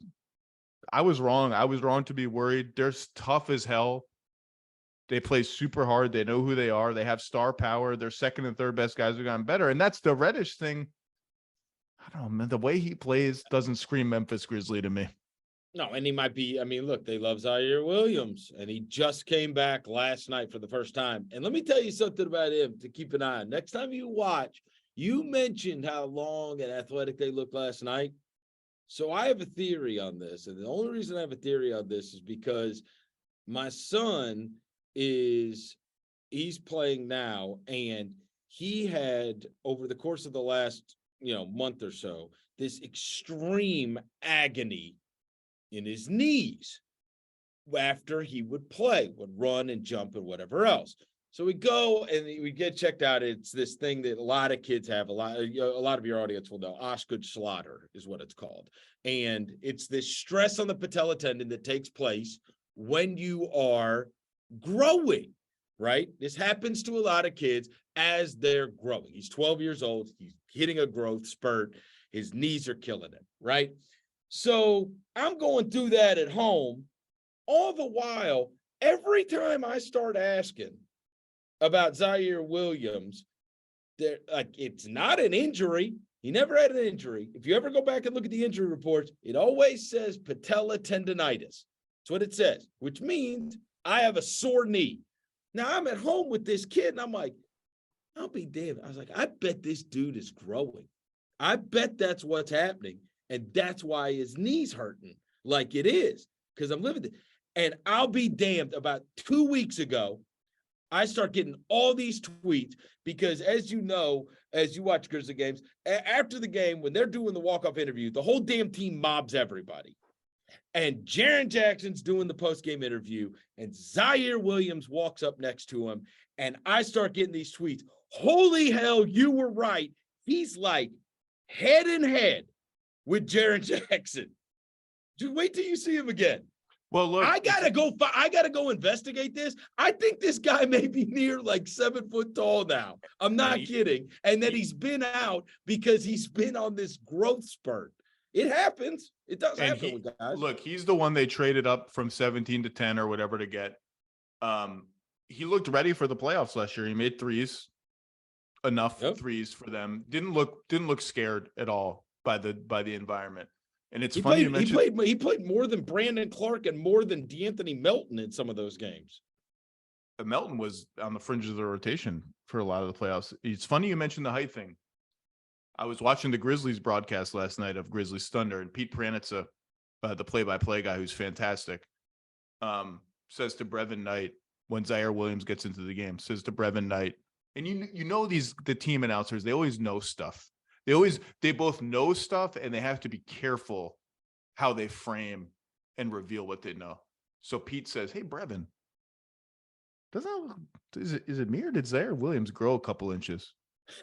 I was wrong. I was wrong to be worried. They're tough as hell. They play super hard. They know who they are. They have star power. Their second and third best guys have gotten better. And that's the Reddish thing. I don't know, man. The way he plays doesn't scream Memphis Grizzly to me. No, and he might be, look, they love Zaire Williams, and he just came back last night for the first time. And let me tell you something about him to keep an eye on. Next time you watch, you mentioned how long and athletic they looked last night. So I have a theory on this. And the only reason I have a theory on this is because my son he's playing now, and he had, over the course of the last month or so, this extreme agony in his knees after he would run and jump and whatever else. So we go and we get checked out. It's this thing that a lot of kids have. A lot of your audience will know. Osgood Slaughter is what it's called. And it's this stress on the patella tendon that takes place when you are growing, right? This happens to a lot of kids as they're growing. He's 12 years old. He's hitting a growth spurt. His knees are killing him, right? So I'm going through that at home. All the while, every time I start asking about Zaire Williams, it's not an injury. He never had an injury. If you ever go back and look at the injury reports, it always says patella tendonitis. That's what it says, which means I have a sore knee. Now I'm at home with this kid, and I'm like, I'll be damned. I was like, I bet this dude is growing. I bet that's what's happening, and that's why his knee's hurting like it is, because I'm living it. And I'll be damned, about 2 weeks ago, I start getting all these tweets because, as you know, as you watch Grizzly games, after the game, when they're doing the walk-off interview, the whole damn team mobs everybody. And Jaren Jackson's doing the post-game interview, and Zaire Williams walks up next to him, and I start getting these tweets. Holy hell, you were right. He's like head in head with Jaren Jackson. Just wait till you see him again. Well, look, I gotta go investigate this. I think this guy may be near like 7 foot tall now. I'm not kidding. And that he's been out because he's been on this growth spurt. It happens. It does happen with guys. Look, he's the one they traded up from 17 to 10 or whatever to get. He looked ready for the playoffs last year. He made threes, enough threes for them. Didn't look scared at all by the environment. And it's funny you mentioned he played more than Brandon Clark and more than DeAnthony Melton in some of those games. Melton was on the fringes of the rotation for a lot of the playoffs. It's funny you mentioned the height thing. I was watching the Grizzlies broadcast last night of Grizzlies Thunder, and Pete Pranitza, the play-by-play guy who's fantastic, says to Brevin Knight when Zaire Williams gets into the game, says to Brevin Knight, and you know the team announcers, they always know stuff. They both know stuff, and they have to be careful how they frame and reveal what they know. So Pete says, "Hey, Brevin, is it me or did Zaire Williams grow a couple inches?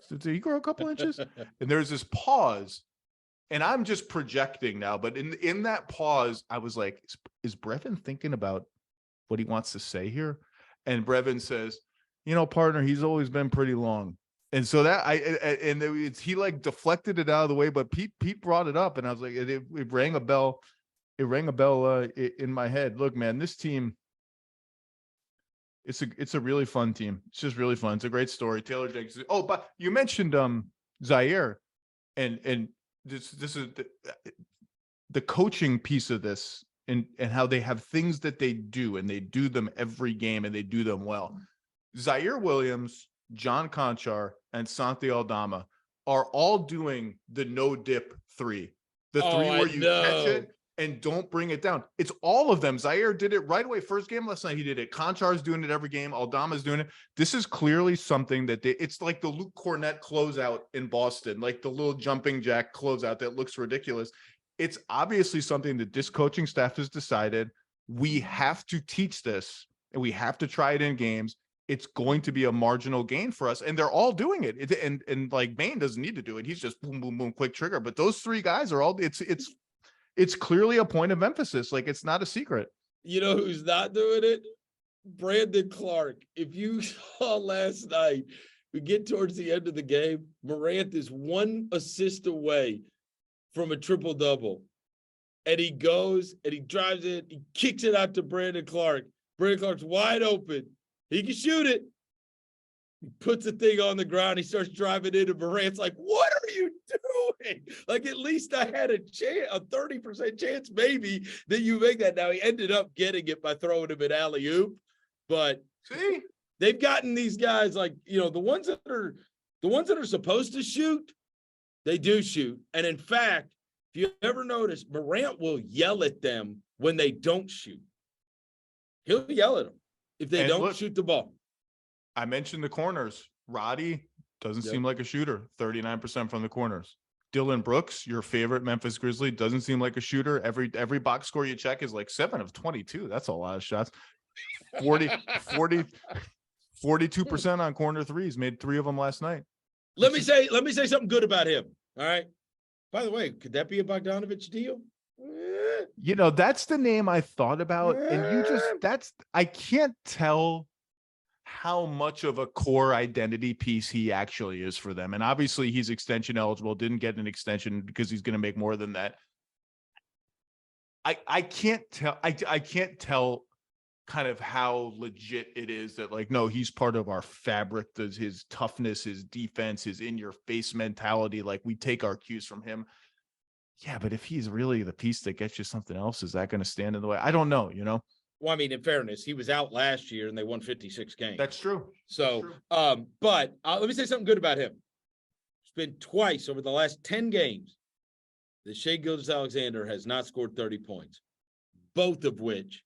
Did he grow a couple inches?" And there's this pause, and I'm just projecting now, but in that pause, I was like, "Is Brevin thinking about what he wants to say here?" And Brevin says, "Partner, he's always been pretty long." And so he like deflected it out of the way, but Pete brought it up, and I was like, it rang a bell. It rang a bell in my head. Look, man, this team, it's a really fun team. It's just really fun. It's a great story. Taylor Jenkins. Oh, but you mentioned Zaire, and this is the coaching piece of this, and how they have things that they do, and they do them every game, and they do them well. Zaire Williams, John Conchar, and Santi Aldama are all doing the no dip three. The three where you catch it and don't bring it down. It's all of them. Zaire did it right away. First game last night, he did it. Conchar's doing it every game. Aldama's doing it. This is clearly something that it's like the Luke Cornett closeout in Boston, like the little jumping jack closeout that looks ridiculous. It's obviously something that this coaching staff has decided we have to teach this, and we have to try it in games. It's going to be a marginal gain for us, and they're all doing it. And like Bane doesn't need to do it; he's just boom, boom, boom, quick trigger. But those three guys are all. It's clearly a point of emphasis. Like, it's not a secret. You know who's not doing it? Brandon Clark. If you saw last night, we get towards the end of the game. Morant is one assist away from a triple double, and he goes and he drives it. He kicks it out to Brandon Clark. Brandon Clark's wide open. He can shoot it. He puts the thing on the ground. He starts driving into Morant's like, "What are you doing?" Like, at least I had a chance, a 30% chance maybe that you make that. Now he ended up getting it by throwing him an alley-oop. But see, they've gotten these guys like, the ones that are supposed to shoot, they do shoot. And in fact, if you ever notice, Morant will yell at them when they don't shoot. He'll yell at them if they don't shoot the ball. I mentioned the corners. Roddy doesn't seem like a shooter, 39% from the corners. Dylan Brooks, your favorite Memphis Grizzly, doesn't seem like a shooter. Every box score you check is like 7 of 22. That's a lot of shots. 42% on corner threes, made 3 of them last night. Let me say something good about him. All right. By the way, could that be a Bogdanovich deal? That's the name I thought about. And I can't tell how much of a core identity piece he actually is for them. And obviously he's extension eligible, didn't get an extension because he's going to make more than that. I can't tell kind of how legit it is that, like, no, he's part of our fabric. Does his toughness, his defense, his in your face mentality, like we take our cues from him. Yeah. But if he's really the piece that gets you something else, is that going to stand in the way? I don't know, Well, I mean, in fairness, he was out last year and they won 56 games. That's true. So, but let me say something good about him. It's been twice over the last 10 games that Shai Gilgeous-Alexander has not scored 30 points, both of which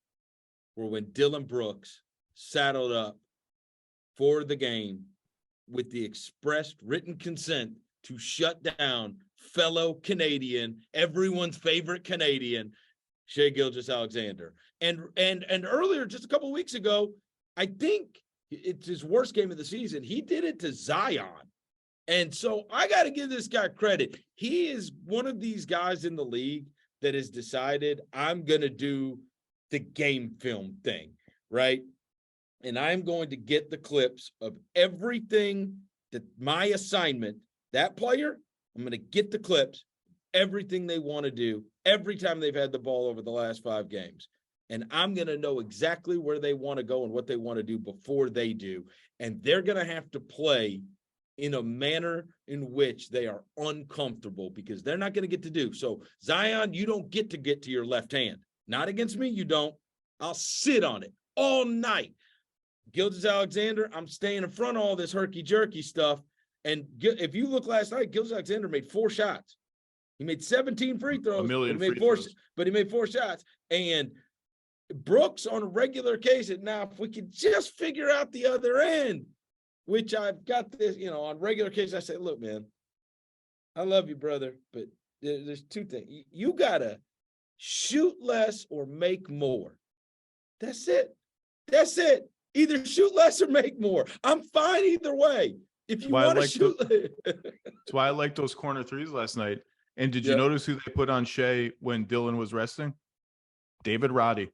were when Dylan Brooks saddled up for the game with the expressed written consent to shut down fellow Canadian, everyone's favorite Canadian, Shai Gilgeous-Alexander. And earlier, just a couple of weeks ago, I think it's his worst game of the season. He did it to Zion. And so I got to give this guy credit. He is one of these guys in the league that has decided, I'm going to do the game film thing, right? And I'm going to get the clips of everything that my assignment, that player, I'm going to get the clips, everything they want to do every time they've had the ball over the last 5 games. And I'm going to know exactly where they want to go and what they want to do before they do. And they're going to have to play in a manner in which they are uncomfortable because they're not going to get to do. So, Zion, you don't get to your left hand. Not against me, you don't. I'll sit on it all night. Gilgeous-Alexander, I'm staying in front of all this herky-jerky stuff. And if you look last night, Gilgeous-Alexander made 4 shots. He made 17 free throws, but he made 4 shots. And Brooks, on a regular case, now if we could just figure out the other end, which I've got this, on regular case, I say, look, man, I love you, brother, but there's 2 things. You got to shoot less or make more. That's it. Either shoot less or make more. I'm fine either way. If you want to shoot. That's why I liked those corner threes last night. And did you notice who they put on Shai when Dylan was resting? David Roddy.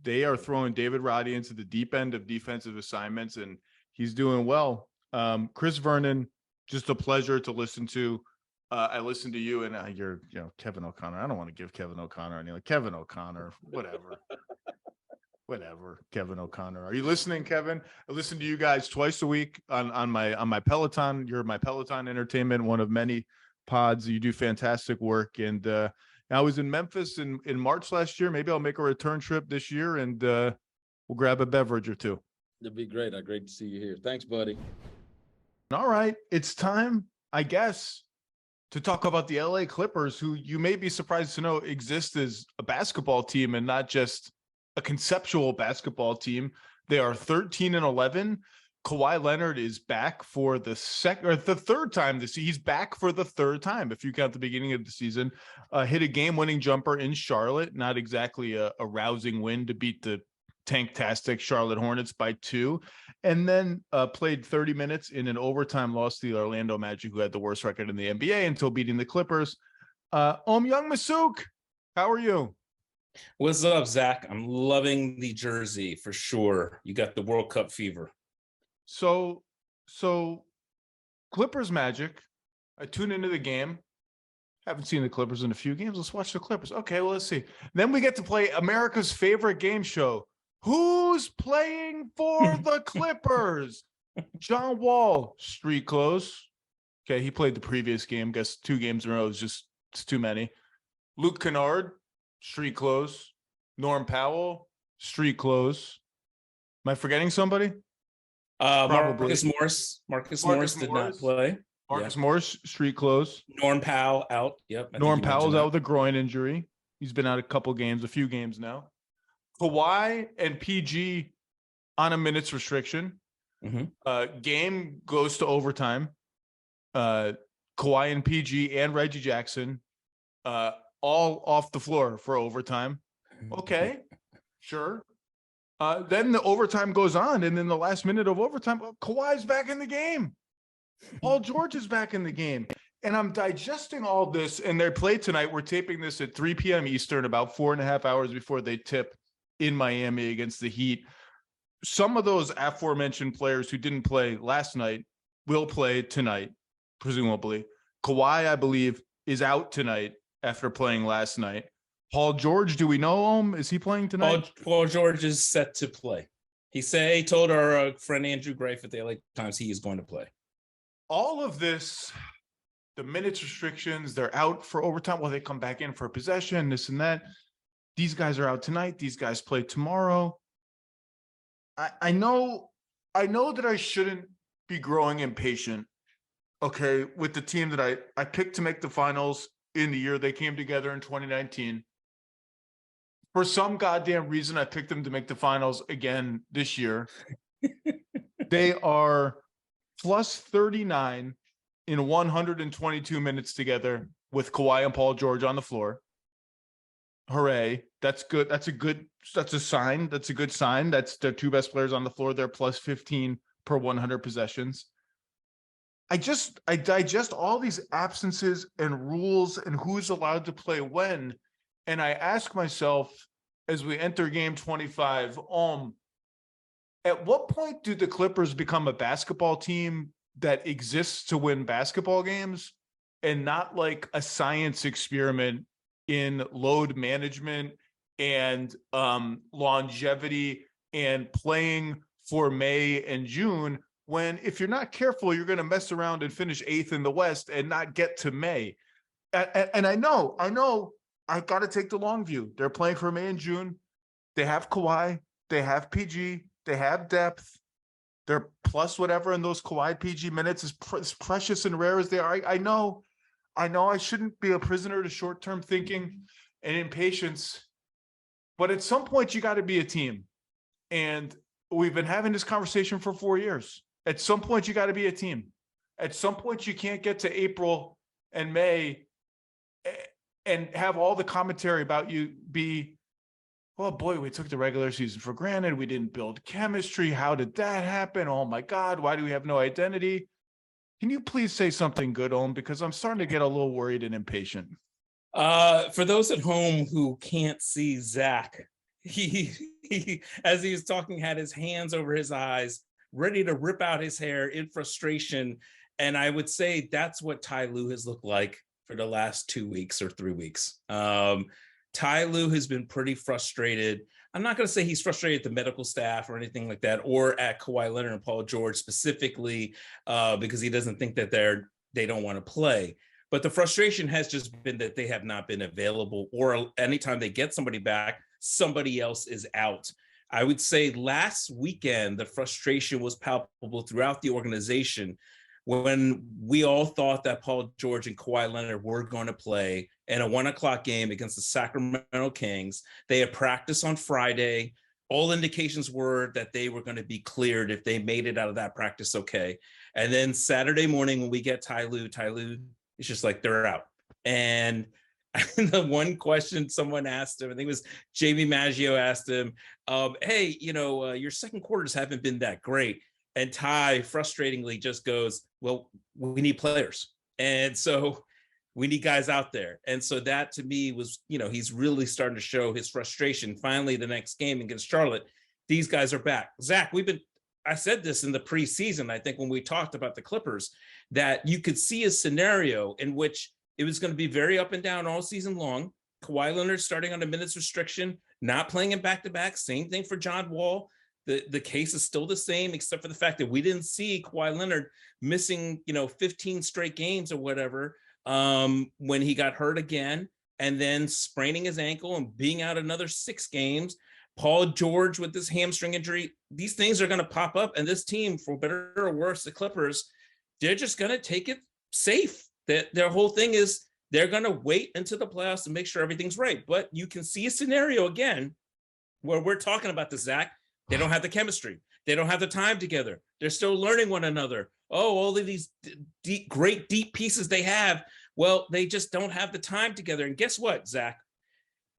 They are throwing David Roddy into the deep end of defensive assignments, and he's doing well. Chris Vernon, just a pleasure to listen to. I listened to you, and you're, Kevin O'Connor. I don't want to give Kevin O'Connor any, like, Kevin O'Connor, whatever. Whatever, Kevin O'Connor. Are you listening, Kevin? I listen to you guys twice a week on my Peloton. You're my Peloton Entertainment, one of many pods. You do fantastic work. And I was in Memphis in March last year. Maybe I'll make a return trip this year, and we'll grab a beverage or 2. That'd be great. Great to see you here. Thanks, buddy. All right. It's time, I guess, to talk about the LA Clippers, who you may be surprised to know exist as a basketball team and not just a conceptual basketball team. They are 13-11. Kawhi Leonard is back for the third time this season. He's back for the 3rd time, if you count the beginning of the season. Hit a game-winning jumper in Charlotte. Not exactly a rousing win to beat the tanktastic Charlotte Hornets by 2. And then played 30 minutes in an overtime loss to the Orlando Magic, who had the worst record in the NBA, until beating the Clippers. Youngmisuk, how are you? What's up, Zach? I'm loving the jersey for sure. You got the World Cup fever. So Clippers Magic. I tune into the game. Haven't seen the Clippers in a few games. Let's watch the Clippers. Okay, well, let's see. Then we get to play America's favorite game show. Who's playing for the Clippers? John Wall, street clothes. Okay, he played the previous game. Guess 2 games in a row is it's too many. Luke Kennard, street clothes. Norm Powell, street clothes. Am I forgetting somebody? Marcus Morris did not play. Marcus Morris, street clothes. Norm Powell out. Yep. Norm Powell's out with a groin injury. He's been out a few games now. Kawhi and PG on a minutes restriction. Mm-hmm. Game goes to overtime. Kawhi and PG and Reggie Jackson, all off the floor for overtime. Okay, sure. Then the overtime goes on, and in the last minute of overtime, Kawhi's back in the game. Paul George is back in the game. And I'm digesting all this, and they play tonight. We're taping this at 3 p.m. Eastern, about 4.5 hours before they tip in Miami against the Heat. Some of those aforementioned players who didn't play last night will play tonight, presumably. Kawhi, I believe, is out tonight after playing last night. Paul George, do we know him? Is he playing tonight? Paul George is set to play. He told our friend Andrew Grafe at the LA Times he is going to play. All of this, the minutes restrictions, they're out for overtime. Well, they come back in for possession, this and that. These guys are out tonight. These guys play tomorrow. I know that I shouldn't be growing impatient, okay, with the team that I picked to make the finals in the year they came together in 2019. For some goddamn reason, I picked them to make the finals again this year. They are plus 39 in 122 minutes together with Kawhi and Paul George on the floor. Hooray. That's good. That's a sign. That's a good sign. That's their two best players on the floor. They're plus 15 per 100 possessions. I digest all these absences and rules and who's allowed to play when. And I ask myself, as we enter game 25, at what point do the Clippers become a basketball team that exists to win basketball games and not like a science experiment in load management and longevity and playing for May and June, when if you're not careful, you're going to mess around and finish 8th in the West and not get to May. And I know I got to take the long view. They're playing for May and June. They have Kawhi. They have PG. They have depth. They're plus whatever in those Kawhi PG minutes, as precious and rare as they are. I know I shouldn't be a prisoner to short-term thinking and impatience, but at some point you got to be a team. And we've been having this conversation for 4 years. At some point you got to be a team. At some point you can't get to April and May and have all the commentary about you be, well, boy, we took the regular season for granted. We didn't build chemistry. How did that happen? Oh my God, why do we have no identity? Can you please say something good, Ohm? Because I'm starting to get a little worried and impatient. For those at home who can't see Zach, he as he was talking, had his hands over his eyes, ready to rip out his hair in frustration. And I would say that's what Ty Lue has looked like for the last 2 weeks or 3 weeks. Ty Lue has been pretty frustrated. I'm not going to say he's frustrated at the medical staff or anything like that, or at Kawhi Leonard and Paul George specifically, because he doesn't think that they don't want to play. But the frustration has just been that they have not been available, or anytime they get somebody back, somebody else is out. I would say last weekend, the frustration was palpable throughout the organization when we all thought that Paul George and Kawhi Leonard were going to play in a 1:00 game against the Sacramento Kings. They had practice on Friday. All indications were that they were going to be cleared if they made it out of that practice okay. And then Saturday morning when we get Ty Lue, it's just like they're out. And the one question someone asked him, I think it was Jamie Maggio asked him, hey, your second quarters haven't been that great. And Ty frustratingly just goes, well, we need players. And so we need guys out there. And so that to me was, he's really starting to show his frustration. Finally, the next game against Charlotte, these guys are back. Zach, I said this in the preseason, I think when we talked about the Clippers, that you could see a scenario in which it was going to be very up and down all season long. Kawhi Leonard starting on a minutes restriction, not playing in back-to-back. Same thing for John Wall. The case is still the same, except for the fact that we didn't see Kawhi Leonard missing, 15 straight games or whatever when he got hurt again, and then spraining his ankle and being out another 6 games. Paul George with this hamstring injury. These things are going to pop up, and this team, for better or worse, the Clippers, they're just going to take it safe. Their whole thing is they're going to wait until the playoffs to make sure everything's right. But you can see a scenario again where we're talking about the Zach. They don't have the chemistry. They don't have the time together. They're still learning one another. oh, all of these great deep pieces they have. Well, they just don't have the time together. And guess what, Zach?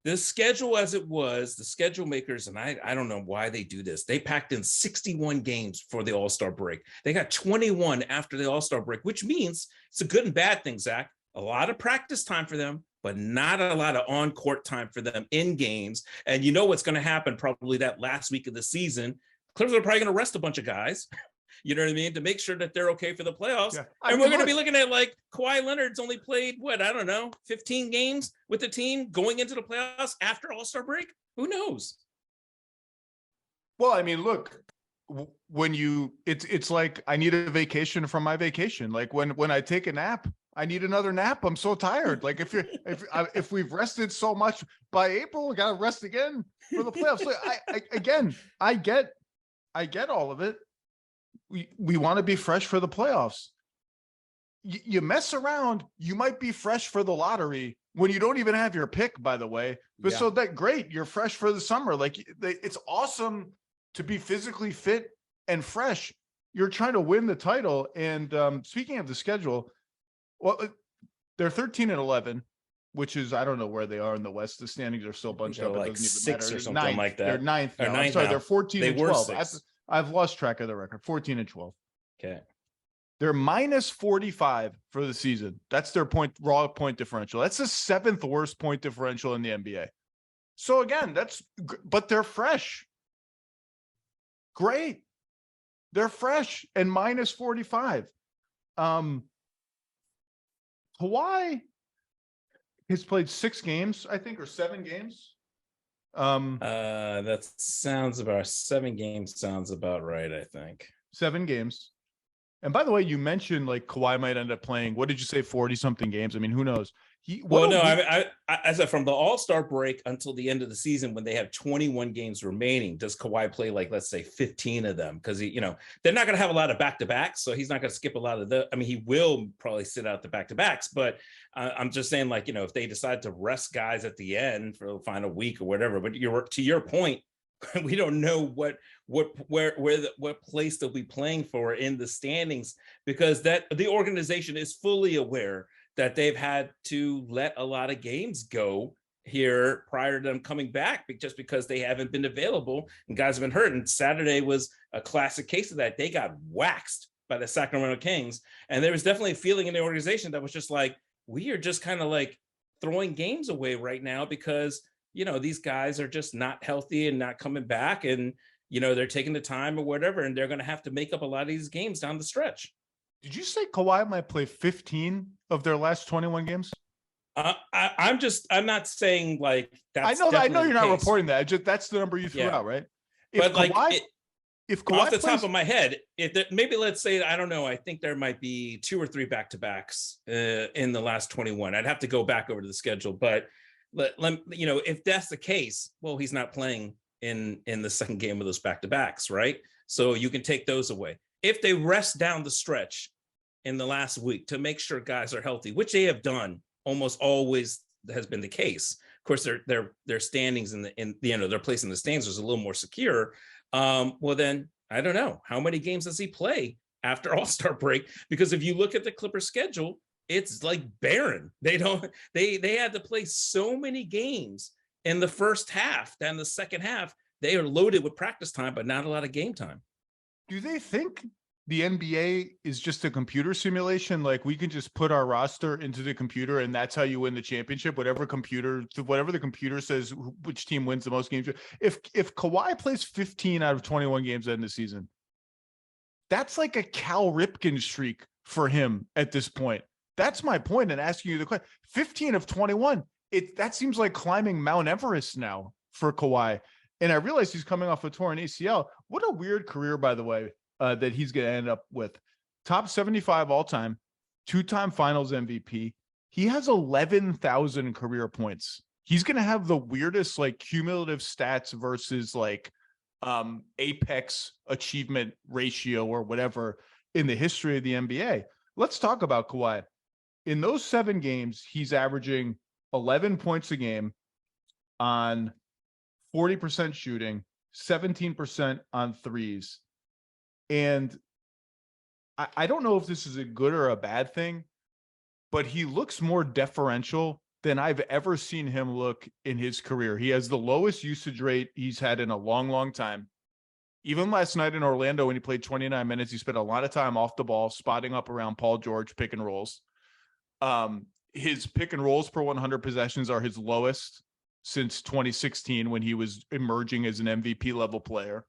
The schedule as it was, the schedule makers, and I don't know why they do this. They packed in 61 games for the All-Star break. They got 21 after the All-Star break, which means it's a good and bad thing, Zach. A lot of practice time for them, but not a lot of on-court time for them in games. And you know what's going to happen probably that last week of the season. Clippers are probably going to rest a bunch of guys. You know what I mean? To make sure that they're okay for the playoffs. Yeah. And we're going to be looking at like Kawhi Leonard's only played, 15 games with the team going into the playoffs after All-Star break? Who knows? Well, I mean, look, when it's like I need a vacation from my vacation. Like when I take a nap, I need another nap. I'm so tired. Like if we've rested so much by April, we got to rest again for the playoffs. So I get all of it. We want to be fresh for the playoffs. You mess around, you might be fresh for the lottery when you don't even have your pick, by the way. But so that great, you're fresh for the summer. Like it's awesome to be physically fit and fresh. You're trying to win the title. And speaking of the schedule, well, they're 13-11, which is, I don't know where they are in the West. The standings are still bunched up. Like it doesn't even 6 matter. or something like that. They're ninth. Now. I'm sorry, they're 14-12. I've lost track of the record. 14-12. Okay. They're minus 45 for the season. That's their raw point differential. That's the 7th worst point differential in the NBA. So again, but they're fresh. Great. They're fresh and minus 45. Kawhi has played 6 games, I think, or 7 games. That sounds about 7 games. Sounds about right. I think 7 games. And by the way, you mentioned like Kawhi might end up playing. What did you say? 40 something games. I mean, who knows? I said from the All-Star break until the end of the season, when they have 21 games remaining, does Kawhi play like, let's say 15 of them? Because they're not going to have a lot of back-to-backs. So he's not going to skip a lot of he will probably sit out the back-to-backs, but I'm just saying, like, if they decide to rest guys at the end for the final week or whatever, but to your point, we don't know what place they'll be playing for in the standings, because the organization is fully aware that they've had to let a lot of games go here prior to them coming back, just because they haven't been available and guys have been hurt. And Saturday was a classic case of that. They got waxed by the Sacramento Kings. And there was definitely a feeling in the organization that was just like, we are just kind of like throwing games away right now because, these guys are just not healthy and not coming back. And, they're taking the time or whatever, and they're going to have to make up a lot of these games down the stretch. Did you say Kawhi might play 15 of their last 21 games? I'm not saying like that's. I know you're not reporting that. That's the number you threw out, right? If Kawhi off the top of my head, maybe let's say, I don't know, I think there might be 2 or 3 back-to-backs in the last 21. I'd have to go back over to the schedule, but if that's the case, well, he's not playing in the second game of those back-to-backs, right? So you can take those away. If they rest down the stretch in the last week to make sure guys are healthy, which they have done almost always has been the case. Of course, their standings their place in the standings is a little more secure. Well, then I don't know, how many games does he play after All-Star break? Because if you look at the Clippers schedule, it's like barren. They had to play so many games in the first half. Then the second half, they are loaded with practice time, but not a lot of game time. Do they think the NBA is just a computer simulation? Like we can just put our roster into the computer and that's how you win the championship, whatever the computer says which team wins the most games. If Kawhi plays 15 out of 21 games in the season, that's like a Cal Ripken streak for him at this point. That's my point in asking you the question. 15 of 21, that seems like climbing Mount Everest now for Kawhi. And I realize he's coming off a torn ACL. What a weird career, by the way, that he's going to end up with. Top 75 all-time, 2-time finals MVP. He has 11,000 career points. He's going to have the weirdest, like, cumulative stats versus, like, apex achievement ratio or whatever in the history of the NBA. Let's talk about Kawhi. In those 7 games, he's averaging 11 points a game on 40% shooting, 17% on threes. And I don't know if this is a good or a bad thing, but he looks more deferential than I've ever seen him look in his career. He has the lowest usage rate he's had in a long, long time. Even last night in Orlando, when he played 29 minutes, he spent a lot of time off the ball, spotting up around Paul George, pick and rolls. His pick and rolls per 100 possessions are his lowest since 2016 when he was emerging as an MVP level player.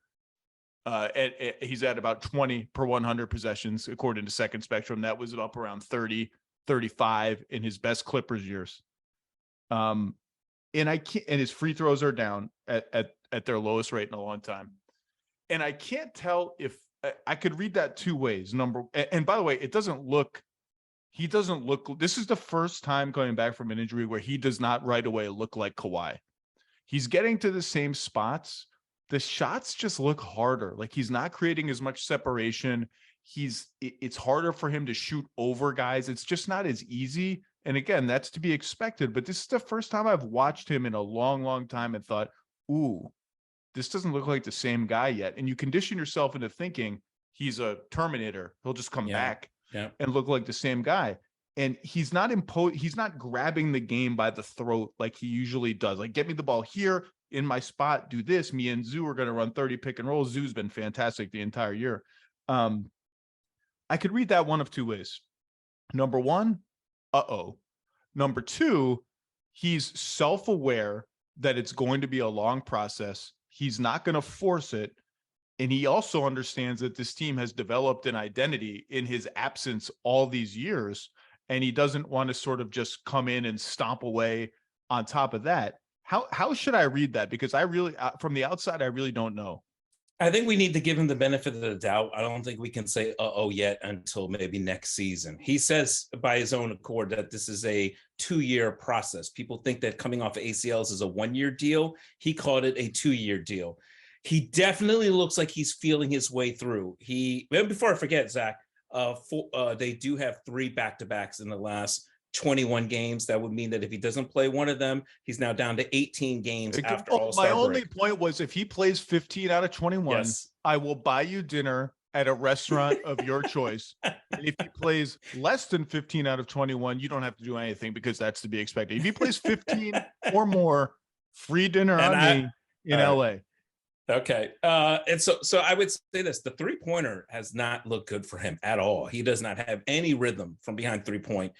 He's at about 20 per 100 possessions, according to Second Spectrum. That was up around 30, 35 in his best Clippers years. And his free throws are down at their lowest rate in a long time. And I can't tell if I could read that two ways. And by the way, he doesn't look, this is the first time coming back from an injury where he does not right away look like Kawhi. He's getting to the same spots. The shots just look harder. Like he's not creating as much separation. It's harder for him to shoot over guys. It's just not as easy. And again, that's to be expected, but this is the first time I've watched him in a long, long time and thought, ooh, this doesn't look like the same guy yet. And you condition yourself into thinking he's a Terminator. He'll just come back and look like the same guy. And he's not grabbing the game by the throat like he usually does. Like, get me the ball here in my spot, do this. Me and Zoo are going to run 30 pick and rolls. Zoo's been fantastic the entire year. I could read that one of two ways. Number one, Number two, he's self-aware that it's going to be a long process. He's not going to force it. And he also understands that this team has developed an identity in his absence all these years. And he doesn't want to sort of just come in and stomp away on top of that. How should I read that? Because I really, from the outside, I really don't know. I think we need to give him the benefit of the doubt. I don't think we can say yet until maybe next season. He says by his own accord that this is a 2-year process. People think that coming off of ACLs is a 1-year deal. He called it a 2-year deal. He definitely looks like he's feeling his way through. Before I forget, Zach, they do have 3 back-to-backs in the last 21 games. That would mean that if he doesn't play one of them, he's now down to 18 games after All-Star break. My only point was if he plays 15 out of 21, I will buy you dinner at a restaurant of your choice. And if he plays less than 15 out of 21, you don't have to do anything because that's to be expected. If he plays 15 or more, free dinner on me in LA. Okay. And so I would say this, the 3-pointer has not looked good for him at all. He does not have any rhythm from behind 3-point.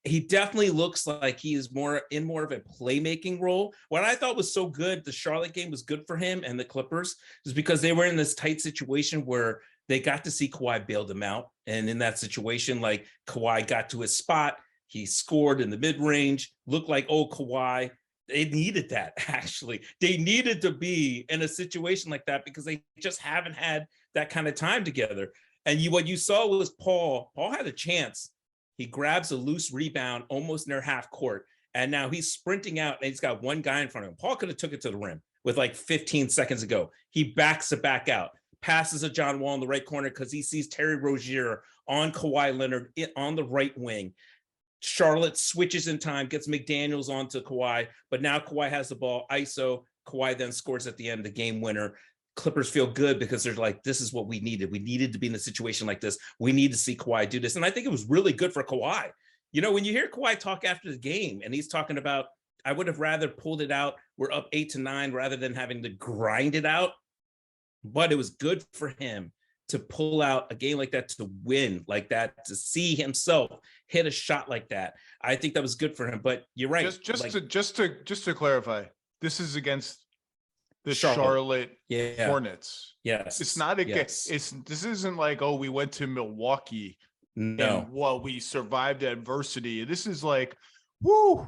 He definitely looks like he is more of a playmaking role. What I thought was so good, the Charlotte game was good for him and the Clippers, is because they were in this tight situation where they got to see Kawhi bail them out. And in that situation, like Kawhi got to his spot, he scored in the mid-range, looked like, Kawhi. They needed that, actually. They needed to be in a situation like that because they just haven't had that kind of time together. And what you saw was Paul. Paul had a chance. He grabs a loose rebound almost near half court. And now he's sprinting out and he's got one guy in front of him. Paul could have took it to the rim with like 15 seconds ago. He backs it back out, passes a John Wall in the right corner because he sees Terry Rozier on Kawhi Leonard on the right wing. Charlotte switches in time, gets McDaniels onto Kawhi, but now Kawhi has the ball, ISO. Kawhi then scores at the end, the game winner. Clippers feel good because they're like, this is what we needed. We needed to be in a situation like this. We need to see Kawhi do this. And I think it was really good for Kawhi. You know, when you hear Kawhi talk after the game and he's talking about, I would have rather pulled it out. We're up 8-9 rather than having to grind it out. But it was good for him to pull out a game like that, to win like that, to see himself hit a shot like that. I think that was good for him. But you're right. Just to clarify, this is against the Charlotte Hornets. Yes. It's not against. This isn't like, we went to Milwaukee. No. And, we survived adversity. This is like, woo.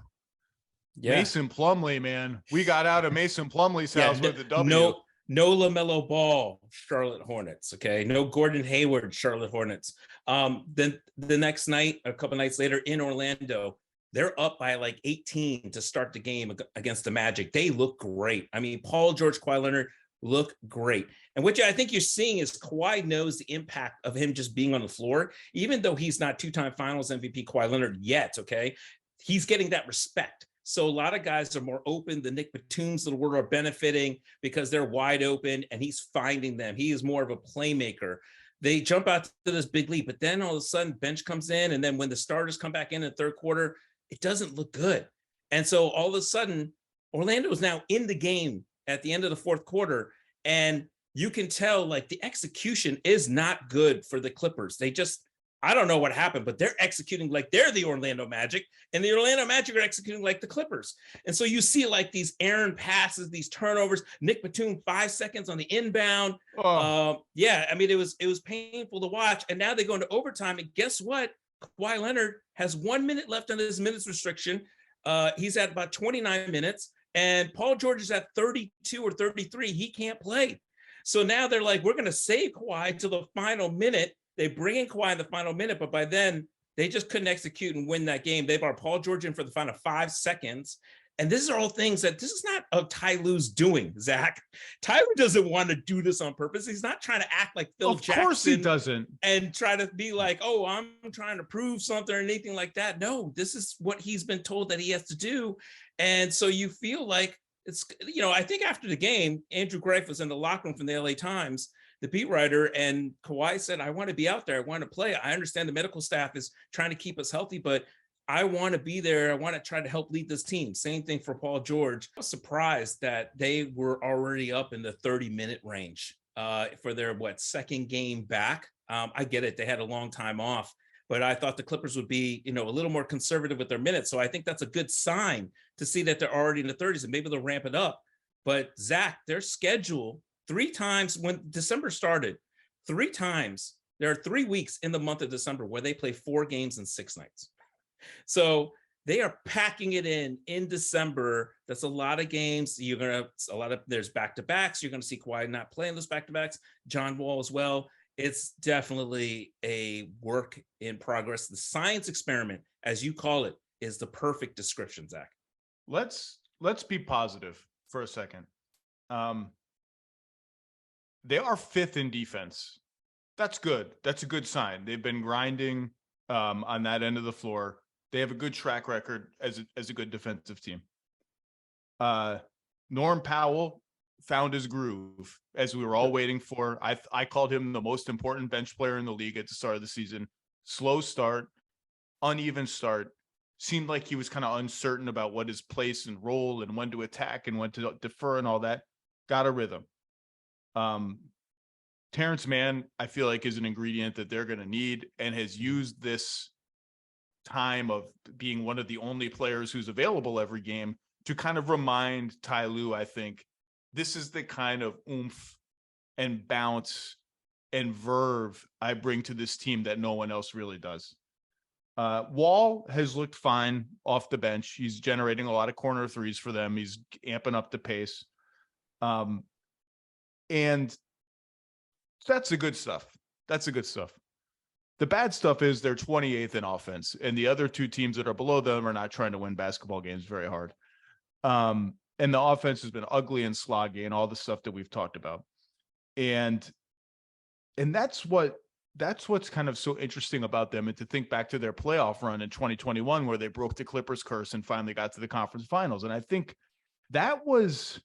Yeah. Mason Plumlee, man. We got out of Mason Plumlee's house with the W. No LaMelo Ball, Charlotte Hornets, okay? No Gordon Hayward, Charlotte Hornets. Then the next night, a couple nights later in Orlando, they're up by like 18 to start the game against the Magic. They look great. I mean, Paul George, Kawhi Leonard look great. And what I think you're seeing is Kawhi knows the impact of him just being on the floor, even though he's not 2-time finals MVP Kawhi Leonard yet, okay? He's getting that respect. So a lot of guys are more open. The Nick Batums of the world are benefiting because they're wide open and he's finding them. He is more of a playmaker. they jump out to this big lead, but then all of a sudden bench comes in. And then when the starters come back in the third quarter, it doesn't look good. And so all of a sudden, Orlando is now in the game at the end of the fourth quarter. And you can tell like the execution is not good for the Clippers. They just, I don't know what happened, but they're executing like they're the Orlando Magic, and the Orlando Magic are executing like the Clippers. And so you see like these errant passes, these turnovers. Nick Batum 5 seconds on the inbound. Yeah, I mean it was painful to watch. And now they go into overtime, and guess what? Kawhi Leonard has 1 minute left on his minutes restriction. He's at about 29 minutes, and Paul George is at 32 or 33. He can't play. So now they're like, we're going to save Kawhi to the final minute. They bring in Kawhi in the final minute, but by then they just couldn't execute and win that game. They brought Paul George in for the final 5 seconds. And this are all things that this is not of Ty Lue's doing, Zach. Ty Lue doesn't want to do this on purpose. He's not trying to act like Phil Jackson. Of course he doesn't. And try to be like, oh, I'm trying to prove something or anything like that. No, this is what he's been told that he has to do. And so you feel like it's, you know, I think after the game, Andrew Greif was in the locker room from the LA Times, the beat writer, and Kawhi said, I want to be out there. I want to play. I understand the medical staff is trying to keep us healthy, but I want to be there. I want to try to help lead this team. Same thing for Paul George. I was surprised that they were already up in the 30-minute range for their, second game back. I get it. They had a long time off, but I thought the Clippers would be, you know, a little more conservative with their minutes. So I think that's a good sign to see that they're already in the 30s, and maybe they'll ramp it up. But Zach, their schedule, 3 times when December started, 3 times, there are 3 weeks in the month of December where they play 4 games in 6 nights. So they are packing it in December. That's a lot of games. There's back-to-backs. You're going to see Kawhi not playing those back-to-backs. John Wall as well. It's definitely a work in progress. The science experiment, as you call it, is the perfect description, Zach. Let's be positive for a second. They are 5th in defense. That's good. That's a good sign. They've been grinding on that end of the floor. They have a good track record as a good defensive team. Norm Powell found his groove, as we were all waiting for. I called him the most important bench player in the league at the start of the season. Slow start, uneven start. Seemed like he was kind of uncertain about what his place and role and when to attack and when to defer and all that. Got a rhythm. Terrence Mann, I feel like, is an ingredient that they're going to need, and has used this time of being one of the only players who's available every game to kind of remind Ty Lue, I think, this is the kind of oomph and bounce and verve I bring to this team that no one else really does. Wall has looked fine off the bench. He's generating a lot of corner threes for them. He's amping up the pace. And that's the good stuff. That's the good stuff. The bad stuff is they're 28th in offense, and the other 2 teams that are below them are not trying to win basketball games very hard. And the offense has been ugly and sloggy and all the stuff that we've talked about. And that's what's kind of so interesting about them. And to think back to their playoff run in 2021, where they broke the Clippers curse and finally got to the conference finals. And I think that was,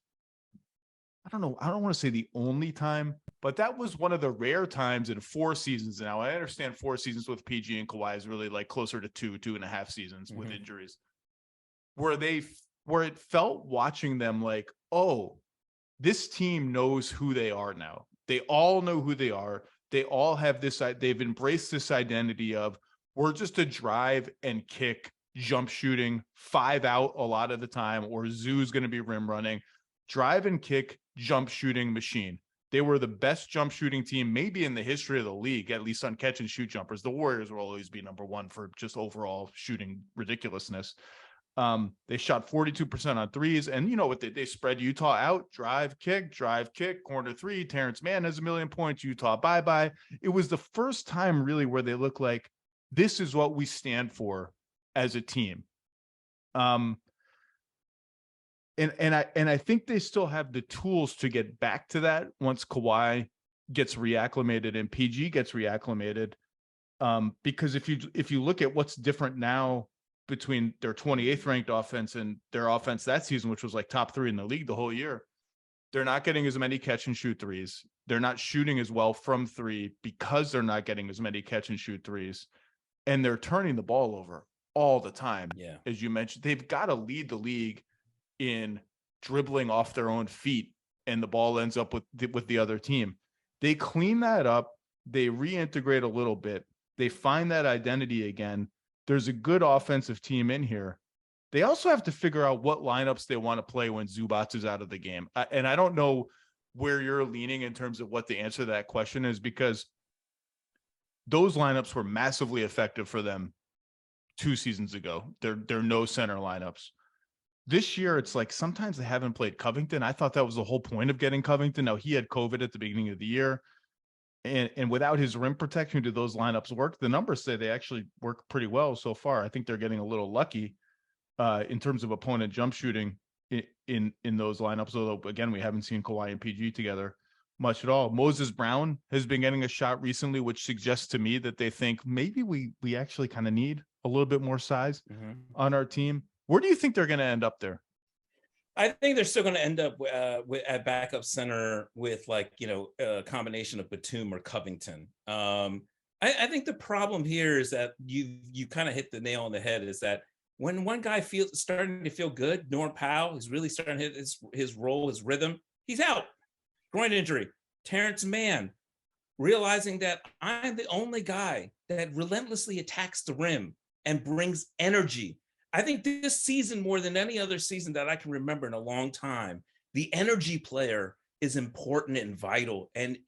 I don't want to say the only time, but that was one of the rare times in 4 seasons. Now, I understand 4 seasons with PG and Kawhi is really like closer to 2.5 seasons with injuries, where it felt watching them like, oh, this team knows who they are now. They all know who they are. They all have this, they've embraced this identity of, we're just a drive and kick, jump shooting, 5 out a lot of the time, or Zoo's going to be rim running, drive and kick, jump shooting machine. They were the best jump shooting team maybe in the history of the league, at least on catch and shoot jumpers. The Warriors will always be number 1 for just overall shooting ridiculousness. They shot 42% on threes, and you know what, they spread Utah out, drive, kick, corner 3. Terrence Mann has 1 million points. Utah, bye-bye. It was the first time really where they look like this is what we stand for as a team. And I think they still have the tools to get back to that once Kawhi gets reacclimated and PG gets reacclimated. Because if you look at what's different now between their 28th ranked offense and their offense that season, which was like top 3 in the league the whole year, they're not getting as many catch and shoot threes. They're not shooting as well from three because they're not getting as many catch and shoot threes. And they're turning the ball over all the time. Yeah. As you mentioned, they've got to lead the league in dribbling off their own feet, and the ball ends up with the other team. They clean that up. They reintegrate a little bit. They find that identity again. There's a good offensive team in here. They also have to figure out what lineups they want to play when Zubac is out of the game. And I don't know where you're leaning in terms of what the answer to that question is, because those lineups were massively effective for them 2 seasons ago. They're no center lineups. This year, it's like sometimes they haven't played Covington. I thought that was the whole point of getting Covington. Now, he had COVID at the beginning of the year. And without his rim protection, do those lineups work? The numbers say they actually work pretty well so far. I think they're getting a little lucky in terms of opponent jump shooting in those lineups. Although, again, we haven't seen Kawhi and PG together much at all. Moses Brown has been getting a shot recently, which suggests to me that they think maybe we actually kind of need a little bit more size on our team. Where do you think they're going to end up there? I think they're still going to end up with at backup center with a combination of Batum or Covington. I think the problem here is that you kind of hit the nail on the head, is that when one guy starting to feel good, Norm Powell is really starting to hit his role, his rhythm, he's out. Groin injury. Terrence Mann, realizing that I'm the only guy that relentlessly attacks the rim and brings energy. I think this season, more than any other season that I can remember in a long time, the energy player is important and vital. And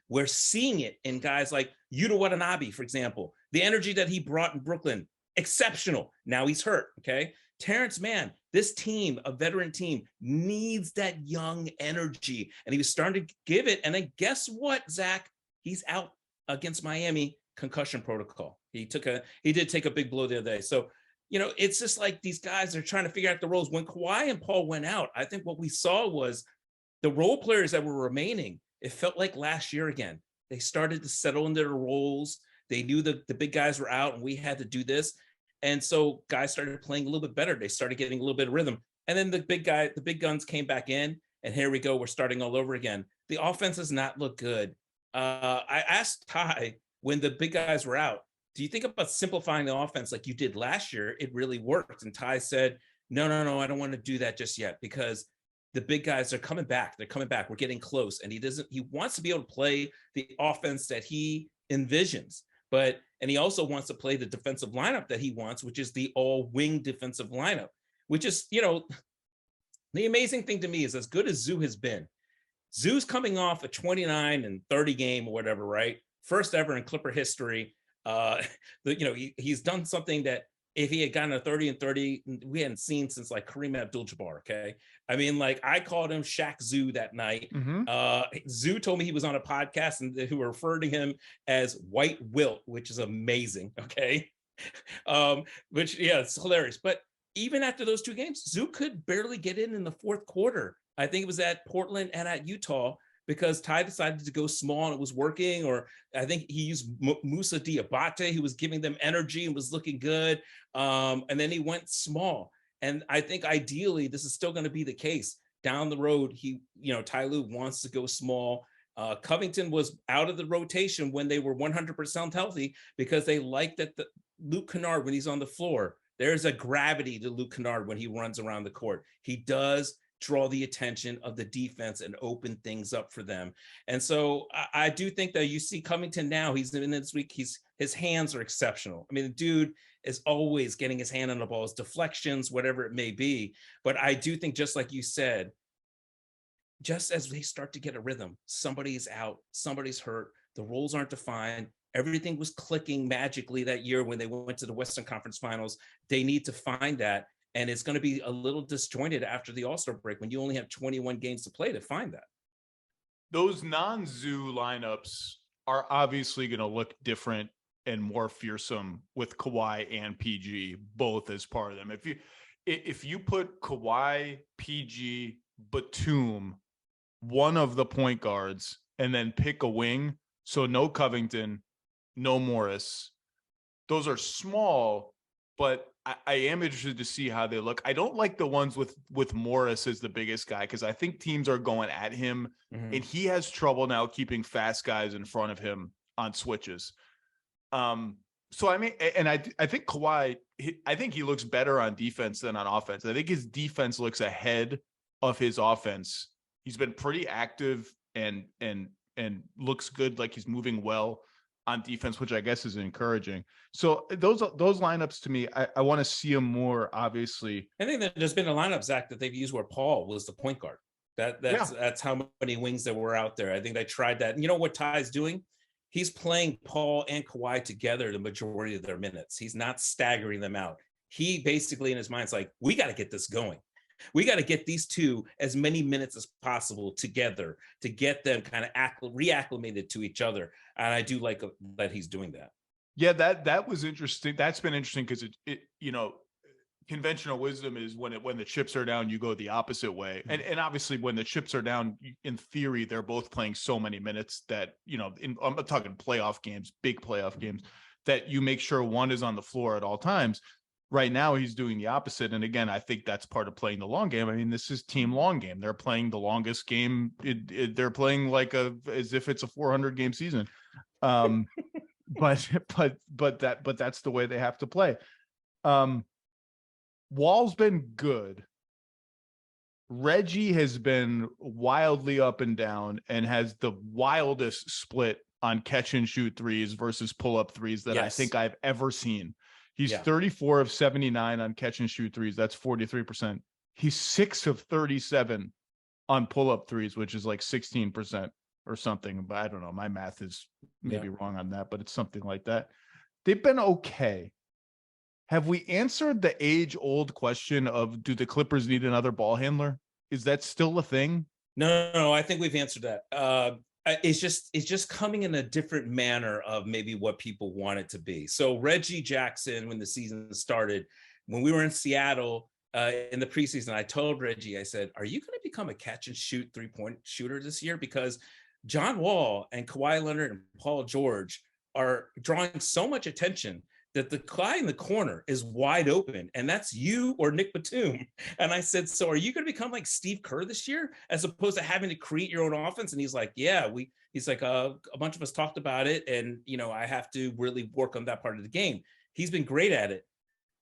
we're seeing it in guys like Yuta Watanabe, for example. The energy that he brought in Brooklyn, exceptional. Now he's hurt, okay? Terrence Mann, this team, a veteran team, needs that young energy. And he was starting to give it. And then guess what, Zach? He's out against Miami, concussion protocol. He did take a big blow the other day. So, it's just like these guys are trying to figure out the roles. When Kawhi and Paul went out, I think what we saw was the role players that were remaining. It felt like last year again. They started to settle into their roles. They knew the big guys were out and we had to do this. And so guys started playing a little bit better. They started getting a little bit of rhythm. And then the big guns came back in, and here we go. We're starting all over again. The offense does not look good. I asked Ty when the big guys were out, do you think about simplifying the offense like you did last year? It really worked. And Ty said, no, I don't want to do that just yet, because the big guys are coming back. They're coming back. We're getting close. And he wants to be able to play the offense that he envisions. And he also wants to play the defensive lineup that he wants, which is the all-wing defensive lineup, which is, the amazing thing to me is, as good as Zoo has been, Zoo's coming off a 29 and 30 game or whatever, right? First ever in Clipper history. He's done something that if he had gotten a 30 and 30, we hadn't seen since like Kareem Abdul-Jabbar. Okay. I mean, like, I called him Shaq Zoo that night. Zoo told me he was on a podcast and who referred to him as White Wilt, which is amazing. Okay. It's hilarious. But even after those 2 games, Zoo could barely get in the fourth quarter. I think it was at Portland and at Utah, because Ty decided to go small and it was working. Or I think he used Musa Diabate, who was giving them energy and was looking good. And then he went small. And I think ideally this is still going to be the case down the road. Ty Lue wants to go small. Covington was out of the rotation when they were 100% healthy, because they liked that Luke Kennard, when he's on the floor, there's a gravity to Luke Kennard when he runs around the court. He does draw the attention of the defense and open things up for them. And so I do think that you see Covington now, he's in this week, his hands are exceptional. I mean, the dude is always getting his hand on the ball, his deflections, whatever it may be. But I do think, just like you said, just as they start to get a rhythm, somebody's out, somebody's hurt, the roles aren't defined, everything was clicking magically that year when they went to the Western Conference Finals. They need to find that. And it's going to be a little disjointed after the All-Star break when you only have 21 games to play to find that. Those non-Zoo lineups are obviously going to look different and more fearsome with Kawhi and PG both as part of them. If you put Kawhi, PG, Batum, one of the point guards, and then pick a wing, so no Covington, no Morris, those are small, but I am interested to see how they look. I don't like the ones with Morris as the biggest guy because I think teams are going at him, and he has trouble now keeping fast guys in front of him on switches. So I mean, and I think Kawhi, I think he looks better on defense than on offense. I think his defense looks ahead of his offense. He's been pretty active and looks good, like he's moving well on defense, which I guess is encouraging. So those lineups to me, I want to see them more, obviously. I think that there's been a lineup, Zach, that they've used where Paul was the point guard. That's how many wings that were out there. I think they tried that. And you know what Ty's doing? He's playing Paul and Kawhi together the majority of their minutes. He's not staggering them out. He basically in his mind's like, we got to get this going. We got to get these two as many minutes as possible together to get them kind of reacclimated to each other. And I do like that he's doing that. Yeah, that was interesting. That's been interesting because it conventional wisdom is when the chips are down, you go the opposite way. And obviously when the chips are down, in theory, they're both playing so many minutes that, I'm talking playoff games, big playoff games, that you make sure one is on the floor at all times. Right now he's doing the opposite. And again, I think that's part of playing the long game. I mean, this is team long game. They're playing the longest game. They're playing as if it's a 400 game season. But that's the way they have to play. Wall's been good. Reggie has been wildly up and down and has the wildest split on catch and shoot threes versus pull up threes that I think I've ever seen. He's 34 of 79 on catch and shoot threes. That's 43%. He's 6 of 37 on pull up threes, which is like 16% or something. But I don't know. My math is maybe wrong on that, but it's something like that. They've been okay. Have we answered the age-old question of, do the Clippers need another ball handler? Is that still a thing? No, I think we've answered that. It's just coming in a different manner of maybe what people want it to be. So Reggie Jackson, when the season started, when we were in Seattle in the preseason, I told Reggie, I said, are you going to become a catch and shoot 3-point shooter this year? Because John Wall and Kawhi Leonard and Paul George are drawing so much attention that the guy in the corner is wide open, and that's you or Nick Batum. And I said, so are you going to become like Steve Kerr this year, as opposed to having to create your own offense? And he's like, yeah, he's like, a bunch of us talked about it, and, I have to really work on that part of the game. He's been great at it.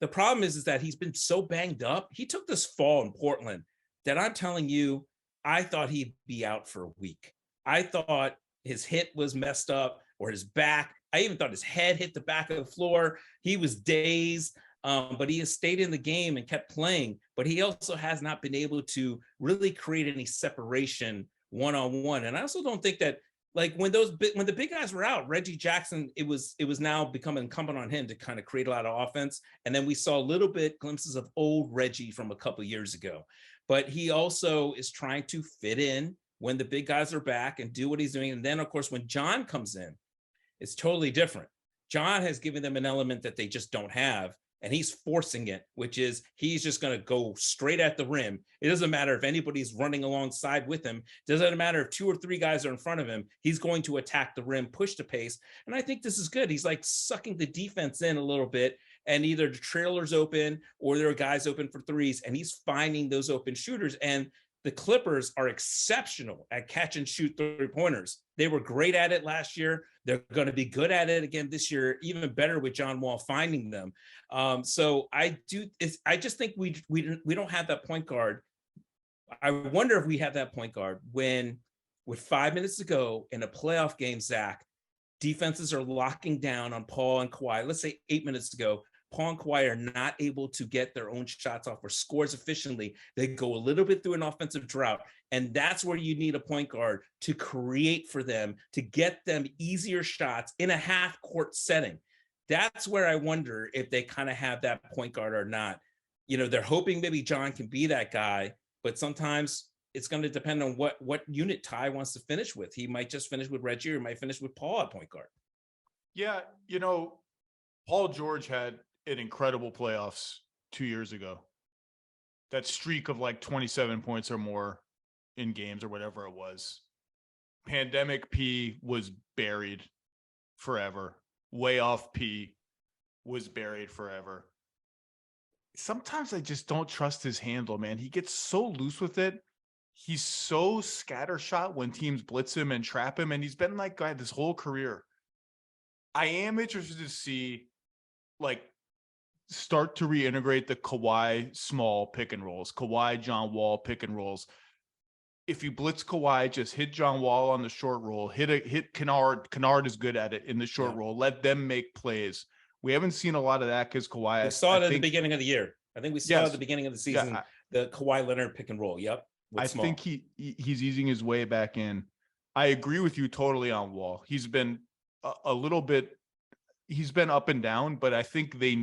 The problem is that he's been so banged up. He took this fall in Portland that I'm telling you, I thought he'd be out for a week. I thought his hip was messed up or his back. I even thought his head hit the back of the floor. He was dazed, but he has stayed in the game and kept playing. But he also has not been able to really create any separation one-on-one. And I also don't think that, like, when the big guys were out, Reggie Jackson, it was now becoming incumbent on him to kind of create a lot of offense. And then we saw a little bit glimpses of old Reggie from a couple of years ago. But he also is trying to fit in when the big guys are back and do what he's doing. And then, of course, when John comes in, it's totally different. John has given them an element that they just don't have, and he's forcing it, which is he's just going to go straight at the rim. It doesn't matter if anybody's running alongside with him. It doesn't matter if 2 or 3 guys are in front of him. He's going to attack the rim, push the pace. And I think this is good. He's like sucking the defense in a little bit, and either the trailer's open or there are guys open for threes, and he's finding those open shooters. And the Clippers are exceptional at catch and shoot 3-pointers. They were great at it last year. They're going to be good at it again this year, even better with John Wall finding them. So I just think we don't have that point guard. I wonder if we have that point guard when, with 5 minutes to go in a playoff game, Zach, defenses are locking down on Paul and Kawhi. Let's say 8 minutes to go. Paul and Kawhi are not able to get their own shots off or scores efficiently. They go a little bit through an offensive drought. And that's where you need a point guard to create for them, to get them easier shots in a half-court setting. That's where I wonder if they kind of have that point guard or not. They're hoping maybe John can be that guy, but sometimes it's going to depend on what unit Ty wants to finish with. He might just finish with Reggie, or he might finish with Paul at point guard. Yeah, Paul George had an incredible playoffs 2 years ago. That streak of like 27 points or more in games or whatever it was. Pandemic P was buried forever. Way off P was buried forever. sometimes I just don't trust his handle, man. He gets so loose with it. He's so scattershot when teams blitz him and trap him, and he's been like guy this whole career. I am interested to see, like, start to reintegrate the Kawhi small pick and rolls, Kawhi John Wall pick and rolls. If you blitz Kawhi, just hit John Wall on the short roll, hit Kennard. Kennard is good at it in the short roll. Let them make plays. We haven't seen a lot of that because Kawhi. We saw it at the beginning of the year. I think we saw at the beginning of the season the Kawhi Leonard pick and roll. Yep. I think he's easing his way back in. I agree with you totally on Wall. He's been a little bit. He's been up and down, but I think they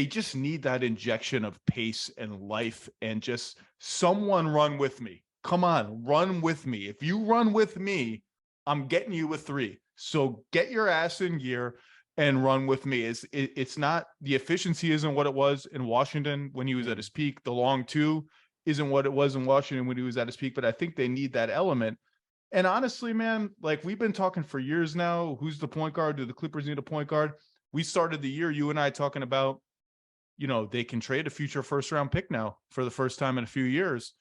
just need that injection of pace and life and just someone run with me. Come on, run with me. If you run with me, I'm getting you a 3. So get your ass in gear and run with me. It's not, the efficiency isn't what it was in Washington when he was at his peak. The long 2 isn't what it was in Washington when he was at his peak, but I think they need that element. And honestly, man, like we've been talking for years now, who's the point guard? Do the Clippers need a point guard? We started the year, you and I talking about, they can trade a future first round pick now for the first time in a few years.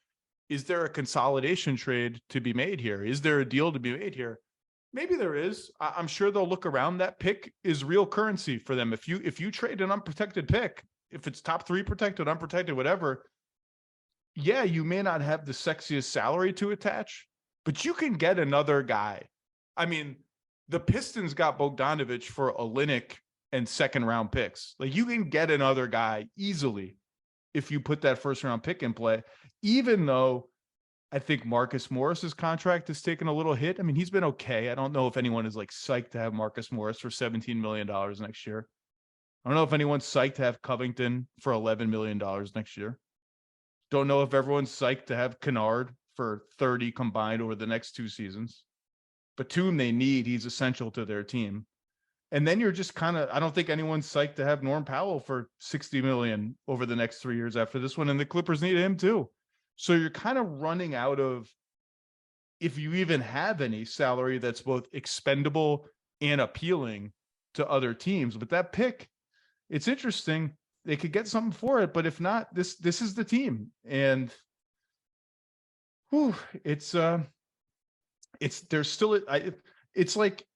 Is there a consolidation trade to be made here? Is there a deal to be made here? Maybe there is. I'm sure they'll look around. That pick is real currency for them. If you trade an unprotected pick, if it's top 3 protected, unprotected, whatever, yeah, you may not have the sexiest salary to attach, but you can get another guy. I mean, the Pistons got Bogdanović for Olynyk and second round picks. Like you can get another guy easily if you put that first round pick in play, even though I think Marcus Morris's contract has taken a little hit. I mean, he's been okay. I don't know if anyone is like psyched to have Marcus Morris for $17 million next year. I don't know if anyone's psyched to have Covington for $11 million next year. Don't know if everyone's psyched to have Kennard for 30 combined over the next 2 seasons. Batum they need. He's essential to their team. And then you're just kind of, I don't think anyone's psyched to have Norm Powell for $60 million over the next 3 years after this one. And the Clippers need him too. So you're kind of running out of, if you even have any salary that's both expendable and appealing to other teams. But that pick, it's interesting. They could get something for it, but if not, this is the team. And it's like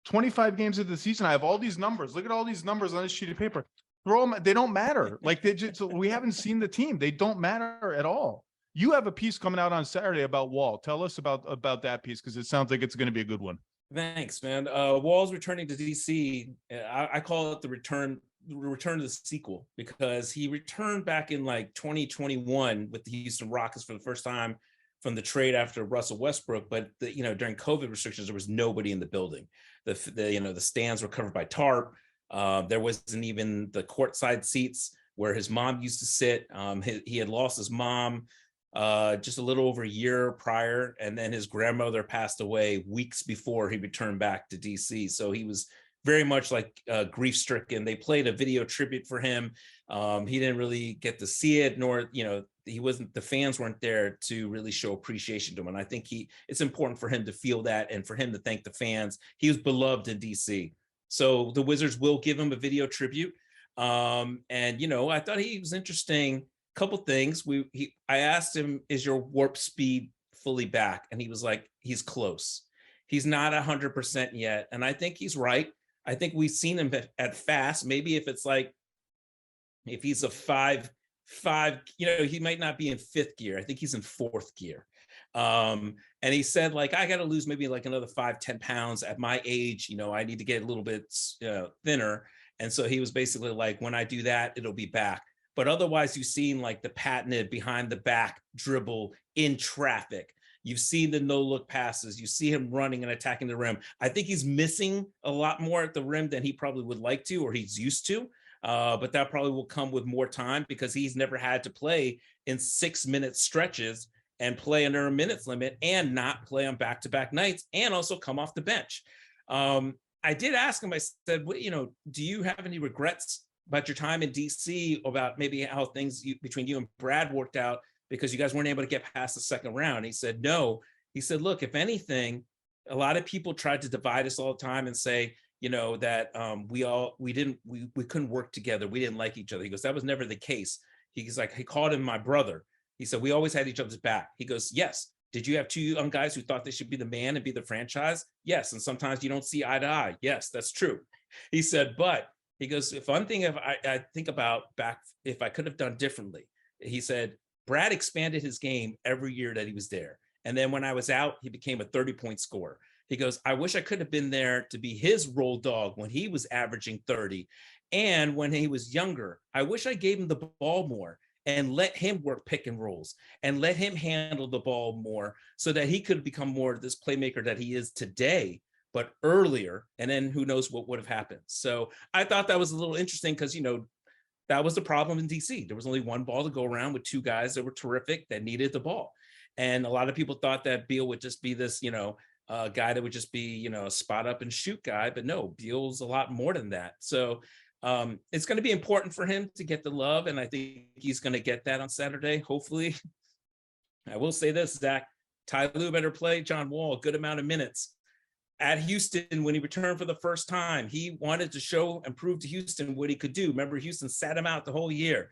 25 games of the season. I have all these numbers. Look at all these numbers on this sheet of paper. Throw them. They don't matter. Like we haven't seen the team. They don't matter at all. You have a piece coming out on Saturday about Wall. Tell us about that piece, because it sounds like it's going to be a good one. Thanks, man. Wall's returning to DC. I call it the return to the sequel, because he returned back in like 2021 with the Houston Rockets for the first time from the trade after Russell Westbrook. But during COVID restrictions, there was nobody in the building. The stands were covered by tarp. There wasn't even the courtside seats where his mom used to sit. He had lost his mom just a little over a year prior, and then his grandmother passed away weeks before he returned back to DC. So he was very much like grief stricken. They played a video tribute for him. He didn't really get to see it, nor the fans weren't there to really show appreciation to him. And I think it's important for him to feel that, and for him to thank the fans. He was beloved in DC. So the Wizards will give him a video tribute. And I thought he was interesting. Couple things. I asked him, is your warp speed fully back? And he was like, he's close. He's not 100% yet. And I think he's right. I think we've seen him at fast. Maybe if he's a 5, he might not be in 5th gear. I think he's in 4th gear. And he said, like, I got to lose maybe like another 5-10 pounds at my age. I need to get a little bit thinner. And so he was basically like, when I do that, it'll be back. But otherwise, you've seen like the patented behind the back dribble in traffic. You've seen the no-look passes. You see him running and attacking the rim. I think he's missing a lot more at the rim than he probably would like to, or he's used to. But that probably will come with more time, because he's never had to play in 6-minute stretches and play under a minutes limit, and not play on back-to-back nights, and also come off the bench. I did ask him, I said, do you have any regrets about your time in DC, about maybe how things between you and Brad worked out, because you guys weren't able to get past the second round? He said, no. He said, look, if anything, a lot of people tried to divide us all the time and say, that we couldn't work together. We didn't like each other. He goes, that was never the case. He's like, he called him my brother. He said, we always had each other's back. He goes, yes. Did you have two young guys who thought they should be the man and be the franchise? Yes. And sometimes you don't see eye to eye. Yes, that's true. He said, but he goes, if one thing I think about back, if I could have done differently, he said, Brad expanded his game every year that he was there. And then when I was out, he became a 30-point scorer. He goes, I wish I could have been there to be his roll dog when he was averaging 30. And when he was younger, I wish I gave him the ball more and let him work pick and rolls and let him handle the ball more so that he could become more of this playmaker that he is today, but earlier. And then who knows what would have happened. So I thought that was a little interesting because, that was the problem in DC. There was only one ball to go around with two guys that were terrific that needed the ball. And a lot of people thought that Beal would just be this, guy that would just be, a spot up and shoot guy. But no, Beal's a lot more than that. So it's going to be important for him to get the love. And I think he's going to get that on Saturday, hopefully. I will say this, Zach, Ty Lue better play John Wall a good amount of minutes. At Houston, when he returned for the first time, he wanted to show and prove to Houston what he could do. Remember, Houston sat him out the whole year.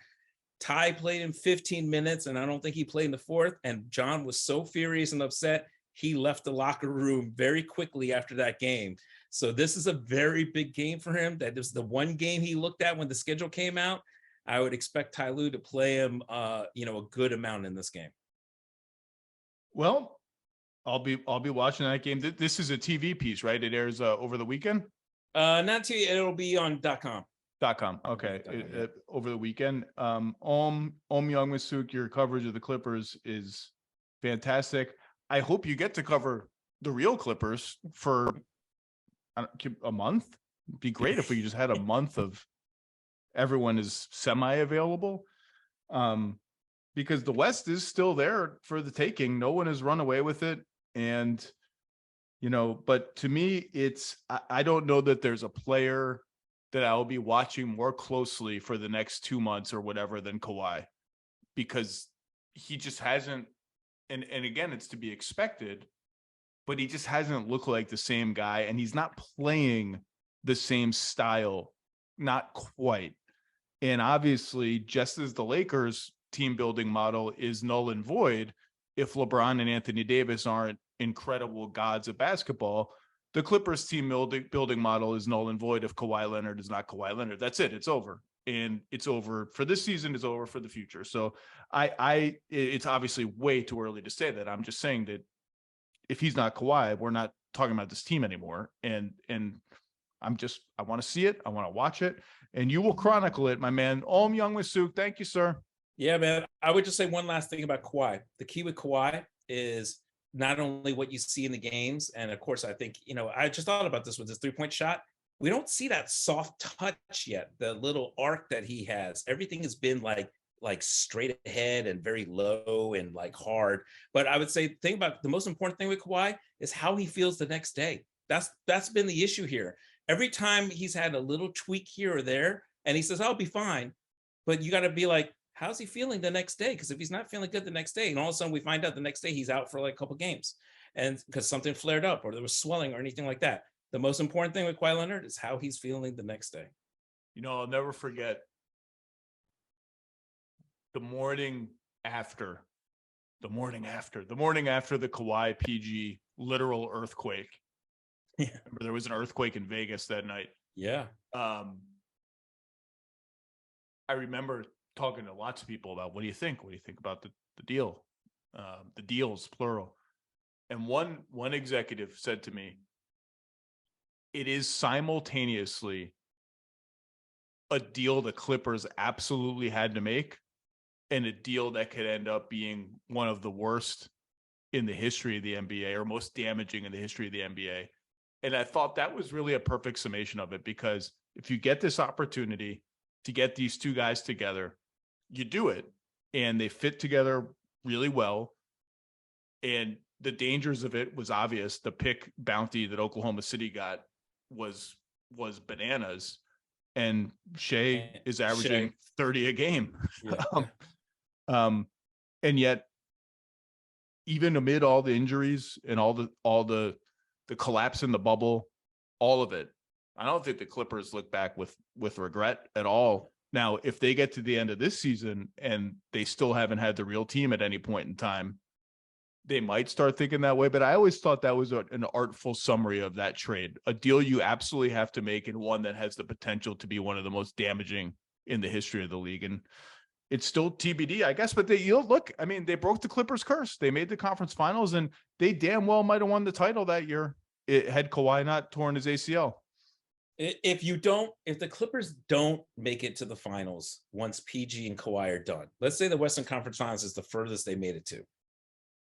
Ty played in 15 minutes, and I don't think he played in the fourth. And John was so furious and upset, he left the locker room very quickly after that game. So this is a very big game for him. That is the one game he looked at when the schedule came out. I would expect Ty Lue to play him, a good amount in this game. Well, I'll be watching that game. This is a TV piece, right? It airs over the weekend. Not TV. It'll be on .com. .com. Okay. Over the weekend. Youngmisuk, your coverage of the Clippers is fantastic. I hope you get to cover the real Clippers for a month. It'd be great if we just had a month of everyone is semi-available. Because the West is still there for the taking. No one has run away with it. And, but to me, I don't know that there's a player that I'll be watching more closely for the next 2 months or whatever than Kawhi, because he just hasn't, and again, it's to be expected, but he just hasn't looked like the same guy, and he's not playing the same style, not quite. And obviously, just as the Lakers team building model is null and void if LeBron and Anthony Davis aren't incredible gods of basketball, the Clippers team building model is null and void if Kawhi Leonard is not Kawhi Leonard. That's it. It's over. And it's over for this season, it's over for the future. So it's obviously way too early to say that. I'm just saying that if he's not Kawhi, we're not talking about this team anymore. And I want to see it. I want to watch it, and you will chronicle it, my man. Youngmisuk, thank you, sir. Yeah, man. I would just say one last thing about Kawhi. The key with Kawhi is not only what you see in the games, and of course, I think, I just thought about this with his 3-point shot. We don't see that soft touch yet, the little arc that he has. Everything has been like straight ahead and very low and like hard. But I would say the most important thing with Kawhi is how he feels the next day. That's been the issue here. Every time he's had a little tweak here or there, and he says, I'll be fine. But you got to be like, how's he feeling the next day? Because if he's not feeling good the next day, and all of a sudden we find out the next day he's out for like a couple games, and because something flared up or there was swelling or anything like that. The most important thing with Kawhi Leonard is how he's feeling the next day. I'll never forget the morning after the Kawhi PG literal earthquake. Yeah. Remember, there was an earthquake in Vegas that night. Yeah. I remember talking to lots of people about, what do you think? What do you think about the deal? The deals, plural. And one executive said to me, it is simultaneously a deal the Clippers absolutely had to make and a deal that could end up being one of the worst in the history of the NBA, or most damaging in the history of the NBA. And I thought that was really a perfect summation of it, because if you get this opportunity to get these two guys together, you do it, and they fit together really well. And the dangers of it was obvious. The pick bounty that Oklahoma City got was bananas, and Shea is averaging 30 a game. Yeah. And yet, even amid all the injuries and all the collapse in the bubble, all of it, I don't think the Clippers look back with regret at all. Now, if they get to the end of this season and they still haven't had the real team at any point in time, they might start thinking that way. But I always thought that was an artful summary of that trade, a deal you absolutely have to make, and one that has the potential to be one of the most damaging in the history of the league. And it's still TBD, I guess. But look, I mean, they broke the Clippers curse. They made the conference finals, and they damn well might have won the title that year. It had Kawhi not torn his ACL. If the Clippers don't make it to the finals once PG and Kawhi are done, let's say the Western Conference Finals is the furthest they made it to.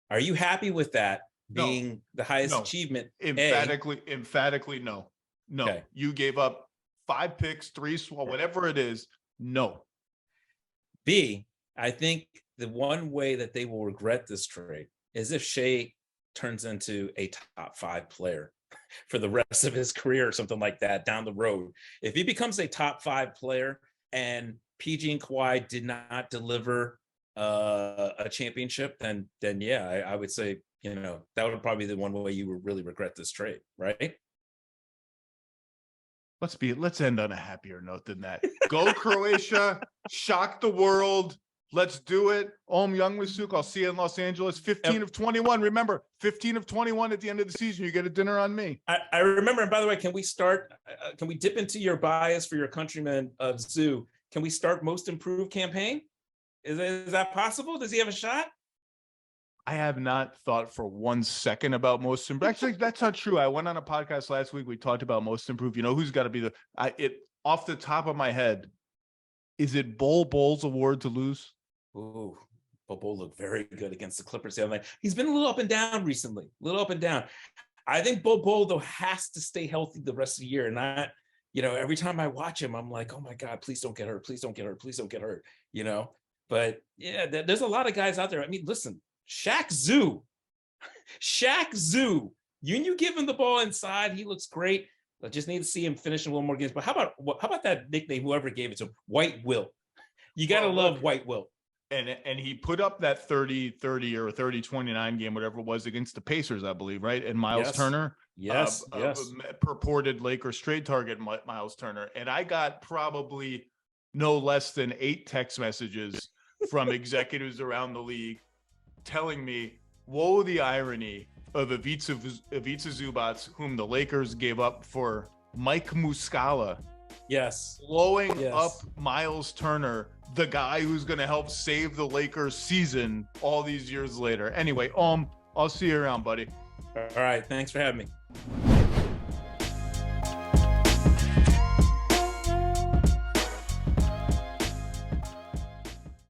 Are you happy with that being the highest achievement? Emphatically, no. Okay. You gave up 5 picks, 3 swap, whatever it is. No. B, I think the one way that they will regret this trade is if Shea turns into a top 5 player for the rest of his career or something like that down the road. If he becomes a top 5 player and PG and Kawhi did not deliver a championship, then yeah, I would say, that would probably be the one way you would really regret this trade, right? Let's end on a happier note than that. Go Croatia, shock the world. Let's do it. Youngmisuk, I'll see you in Los Angeles. 15 of 21. Remember, 15 of 21 at the end of the season. You get a dinner on me. I remember. And by the way, can we dip into your bias for your countryman of Zoo? Can we start most improved campaign? Is that possible? Does he have a shot? I have not thought for 1 second about most improved. Actually, that's not true. I went on a podcast last week. We talked about most improved. You know who's got to be off the top of my head? Is it Bowl's award to lose? Ooh, Bol looked very good against the Clippers the other night. He's been a little up and down recently. I think Bol though has to stay healthy the rest of the year. And every time I watch him, I'm like, oh my God, please don't get hurt. Please don't get hurt. Please don't get hurt. But yeah, there's a lot of guys out there. I mean, listen, Shaq Zoo. You give him the ball inside, he looks great. I just need to see him finishing 1 more games. But how about that nickname, whoever gave it to him, White Will? You got to love White Will. And he put up that 30-30 or 30-29 game, whatever it was, against the Pacers, I believe, right? And Miles Turner. Yes. Purported Lakers trade target, Miles Turner. And I got probably no less than 8 text messages from executives around the league telling me, woe the irony of Ivica Zubac, whom the Lakers gave up for Mike Muscala. Yes. Blowing up Miles Turner, the guy who's going to help save the Lakers season all these years later. Anyway, I'll see you around, buddy. All right. Thanks for having me.